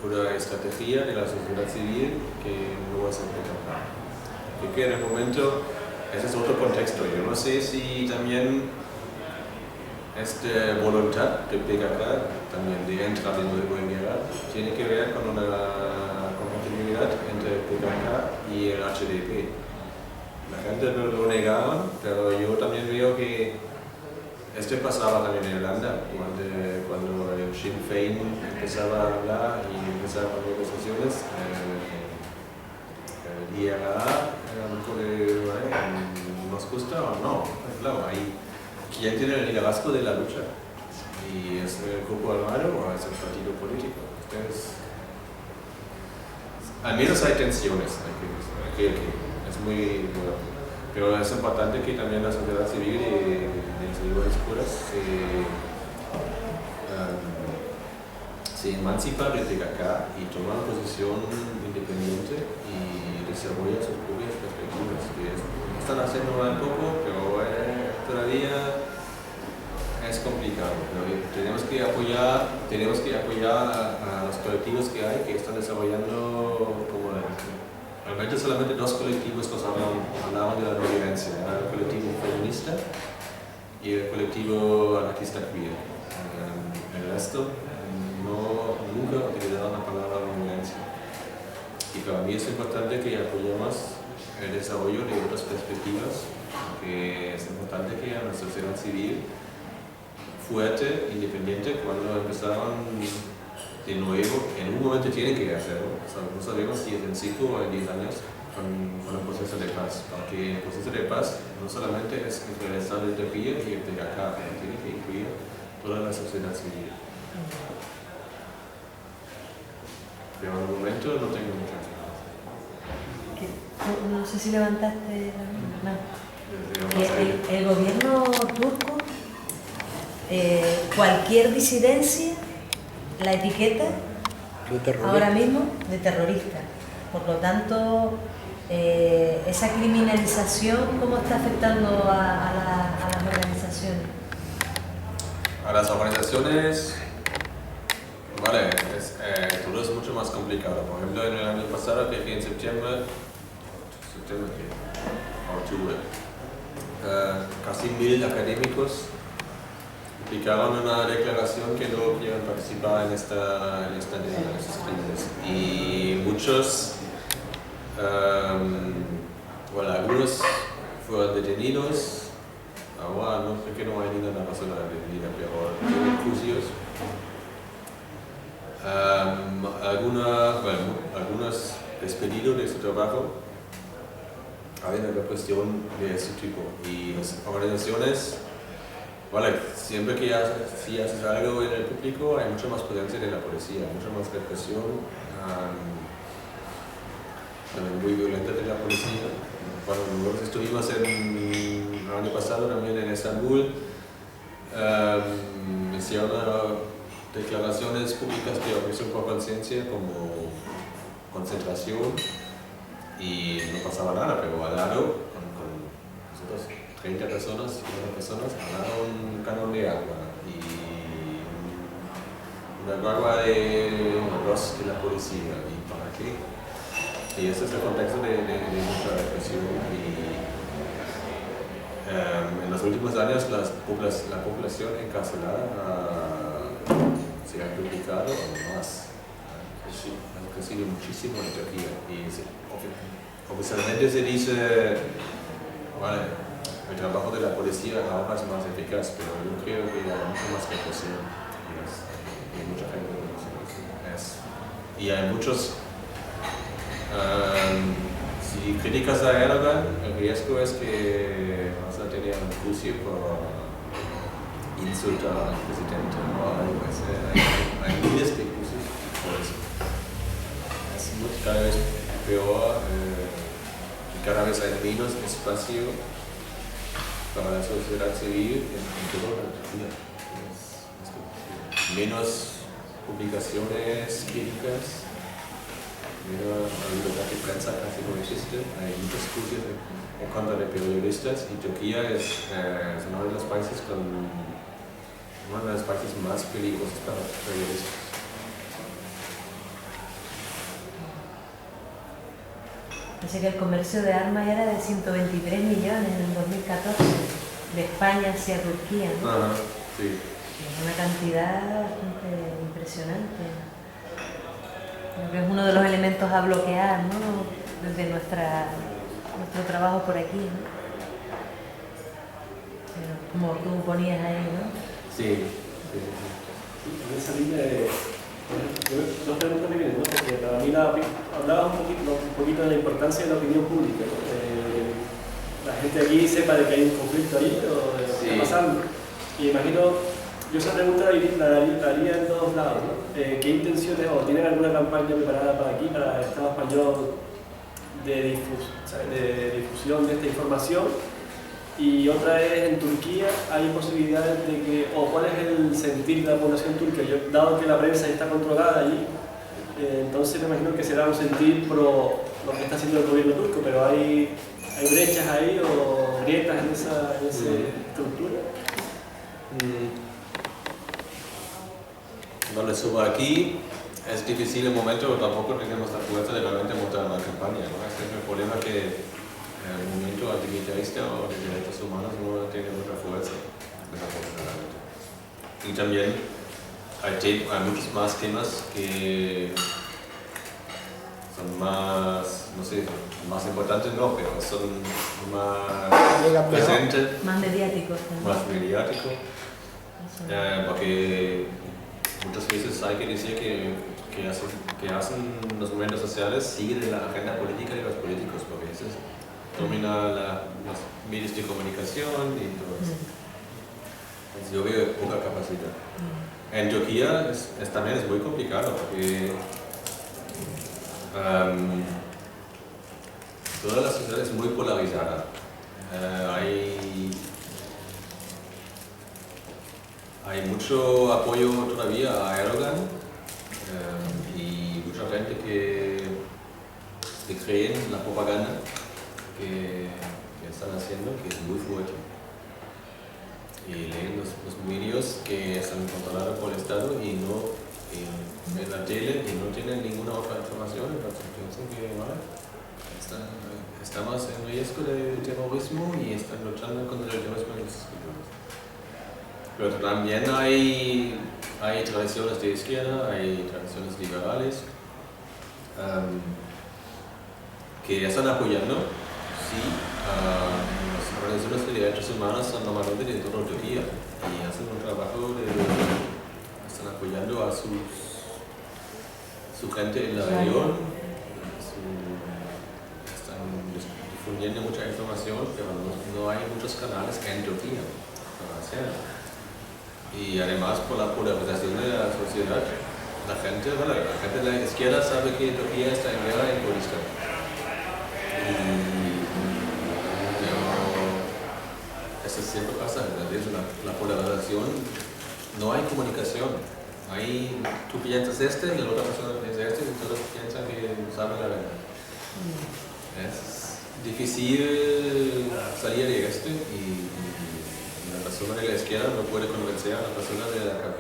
una estrategia de la sociedad civil que no es aplicable. Creo que en el momento ese es otro contexto. Yo no sé si también esta voluntad de PKK, también de entrar en en guerra, tiene que ver con una compatibilidad entre PKK y el HDP. La gente no lo negaba, pero yo también veo que pasaba también en Irlanda, cuando el Sinn Féin empezaba a hablar y empezaba con negociaciones, el IRA nos gusta o no. Claro, ¿quién tiene el liderazgo de la lucha? ¿Y es el grupo armado o es el partido político? Al menos hay tensiones, creo que es muy duro. Pero es importante que también la sociedad civil y las regiones puras se emancipa de PKK y toma una posición independiente y desarrolla sus propias perspectivas. Están haciendo un poco, pero todavía es complicado. Pero tenemos que apoyar a los colectivos que hay que están desarrollando como realmente solamente dos colectivos nos hablaban de la no violencia, el colectivo feminista y el colectivo anarquista queer. El resto nunca utilizaron la palabra no violencia. Y para mí es importante que apoyemos el desarrollo de otras perspectivas, que es importante que a la sociedad civil fuerte, independiente, cuando empezaron de nuevo, en un momento tienen que hacerlo. No sabemos si es en 5 o en 10 años con un proceso de paz, porque el proceso de paz no solamente es entre el Estado de Turquía y el PKK, tiene que incluir toda la sociedad civil. Pero en el momento no tengo mucha esperanza. No sé si levantaste la mano. No. El gobierno turco, cualquier disidencia la etiqueta ahora mismo de terrorista. Por lo tanto, esa criminalización, ¿cómo está afectando a las organizaciones? A las organizaciones, vale, todo es mucho más complicado. Por ejemplo, en el año pasado, que en septiembre, octubre, casi 1000 académicos publicaron una declaración que no quieren participar en estos crímenes. Y muchos, algunos fueron detenidos. Ahora no creo que no hay ninguna persona detenida, pero tienen juicios. Algunos despedidos de su trabajo. Hay una cuestión de ese tipo. Y las organizaciones, siempre que si haces algo en el público hay mucha más presencia de la policía, mucha más represión. también muy violenta de la policía. Cuando nosotros estuvimos el año pasado también en Estambul, hicieron declaraciones públicas de objeción por conciencia como concentración y no pasaba nada, pero al lado, con nosotros 30 personas, 50 personas, al lado un canon de agua y una guagua de arroz de la policía. ¿Y para qué? Y ese es el contexto de nuestra represión. En los últimos años la población encarcelada se ha duplicado o más. Ha crecido muchísimo en Turquía. Y oficialmente se dice, vale, el trabajo de la policía ahora es más eficaz, pero yo creo que hay mucho más que hacer. Y mucha gente y hay muchos. Si criticas a Erdogan, el riesgo es que vas a tener un juicio por insultar al presidente o algo así. Hay miles de juicios por eso. Es cada vez peor y cada vez hay menos espacio para la sociedad civil en todo el día. Menos publicaciones críticas. La libertad de prensa casi no existe, hay muchos juicios en contra de periodistas y Turquía es uno de los países más peligrosos para los periodistas. Pensé que el comercio de armas era de 123 millones en el 2014, de España hacia Turquía, ¿no? Ajá, sí. Es una cantidad bastante impresionante. Creo que es uno de los elementos a bloquear, ¿no? Desde nuestro trabajo por aquí, ¿no? Pero como tú ponías ahí, ¿no? Sí. En esa línea dos preguntas que vienen, ¿no? Porque para mí hablaba un poquito de la importancia de la opinión pública, ¿no? La gente aquí sepa de que hay un conflicto ahí o de lo que está pasando. Y imagino, yo esa pregunta la haría en todos lados, ¿no? ¿Qué intenciones o tienen alguna campaña preparada para aquí, para el Estado español, de difusión de esta información? Y otra es, en Turquía, ¿hay posibilidades de que, o cuál es el sentir de la población turca? Dado que la prensa está controlada allí, entonces me imagino que será un sentir pro lo que está haciendo el gobierno turco, pero ¿hay brechas ahí o grietas en esa estructura? Cuando subo aquí es difícil el momento, pero tampoco tenemos la fuerza de realmente montar una campaña, ¿no? Este es el problema que el movimiento antimilitarista o de derechos humanos no tiene mucha fuerza, desafortunadamente. Y también hay muchos más temas que son más, no sé, más importantes no, pero son más presentes, Más mediáticos también. más mediáticos, porque muchas veces hay que decir que hacen los movimientos sociales siguen la agenda política de los políticos, porque eso domina los medios de comunicación y todo eso. Entonces yo veo poca capacidad. En Turquía también es muy complicado, porque toda la sociedad es muy polarizada. Hay mucho apoyo todavía a Erdogan y mucha gente que cree en la propaganda que están haciendo, que es muy fuerte. Y leen los medios que están controlados por el Estado y ven la tele y no tienen ninguna otra información, entonces piensan que estamos en riesgo de terrorismo y están luchando contra el terrorismo en los escritores. Pero también hay tradiciones de izquierda, hay tradiciones liberales que están apoyando, sí, las organizaciones de derechos humanos son normalmente de toda Turquía y hacen un trabajo están apoyando a su gente en la región, están difundiendo mucha información, pero no hay muchos canales en Turquía para hacerlo. Y además por la polarización de la sociedad, la gente de la izquierda sabe que Turquía está en guerra en Kurdistán. siempre pasa, desde la polarización no hay comunicación. Tú piensas y la otra persona piensa y todos piensan que saben la verdad. Es difícil salir de esto y la persona de la izquierda no puede convencer a la persona de la AKP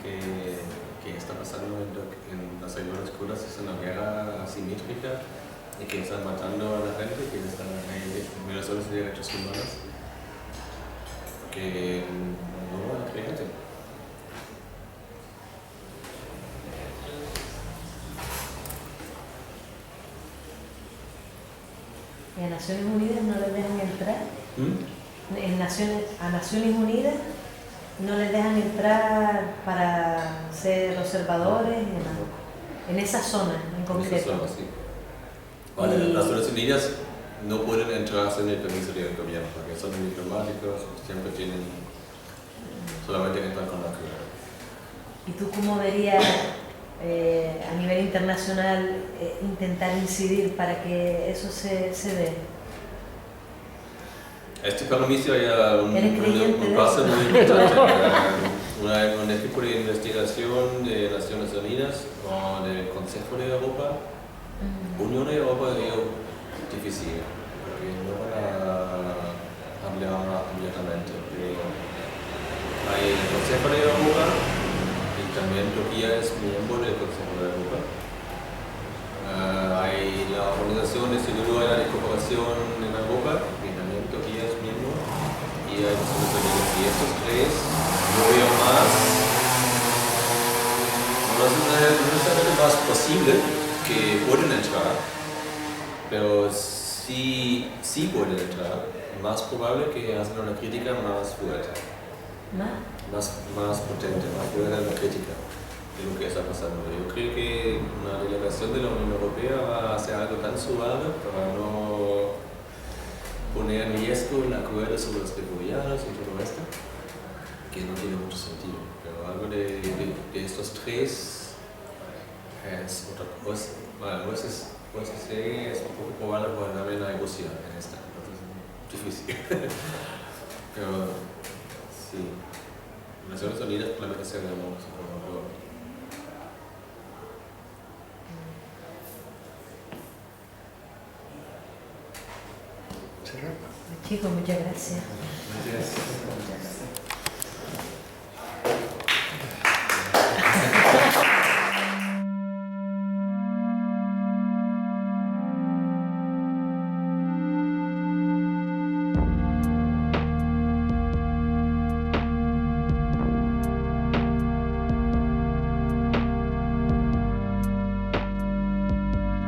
que está pasando en las regiones kurdas es una guerra asimétrica y que están matando a la gente, que están en violaciones de derechos humanos, que no van a creer. ¿Y a Naciones Unidas no les dejan entrar? A Naciones Unidas no les dejan entrar para ser observadores en esa zona en concreto. Sí. Vale, las Naciones Unidas no pueden entrar sin el permiso del gobierno, porque son diplomáticos, siempre solamente entran con la ciudad. ¿Y tú cómo verías a nivel internacional intentar incidir para que eso se dé? Este permiso era un paso muy importante. Un equipo de investigación de Naciones Unidas o del Consejo de Europa, Unión de Europa, es difícil, porque no van a hablar abiertamente. Hay el Consejo de Europa y también Turquía es miembro del Consejo de Europa. Hay la Organización de Seguridad y Cooperación en Europa, y también Turquía es miembro, y hay Naciones Unidas. Y estos tres no veo más. No es más posible que pueden entrar, pero si pueden entrar, más probable que hacen una crítica más fuerte. Más potente, más fuerte en la crítica de lo que está pasando. Yo creo que una delegación de la Unión Europea va a hacer algo tan suave para no poner en riesgo el acuerdo sobre los refugiados y todo esto, que no tiene mucho sentido. Pero algo de estos tres es otra cosa. Bueno, es un poco probable porque también hay Rusia en esta, entonces es difícil. Pero sí, Naciones Unidas probablemente se ganó. Chicos, muchas gracias. Gracias.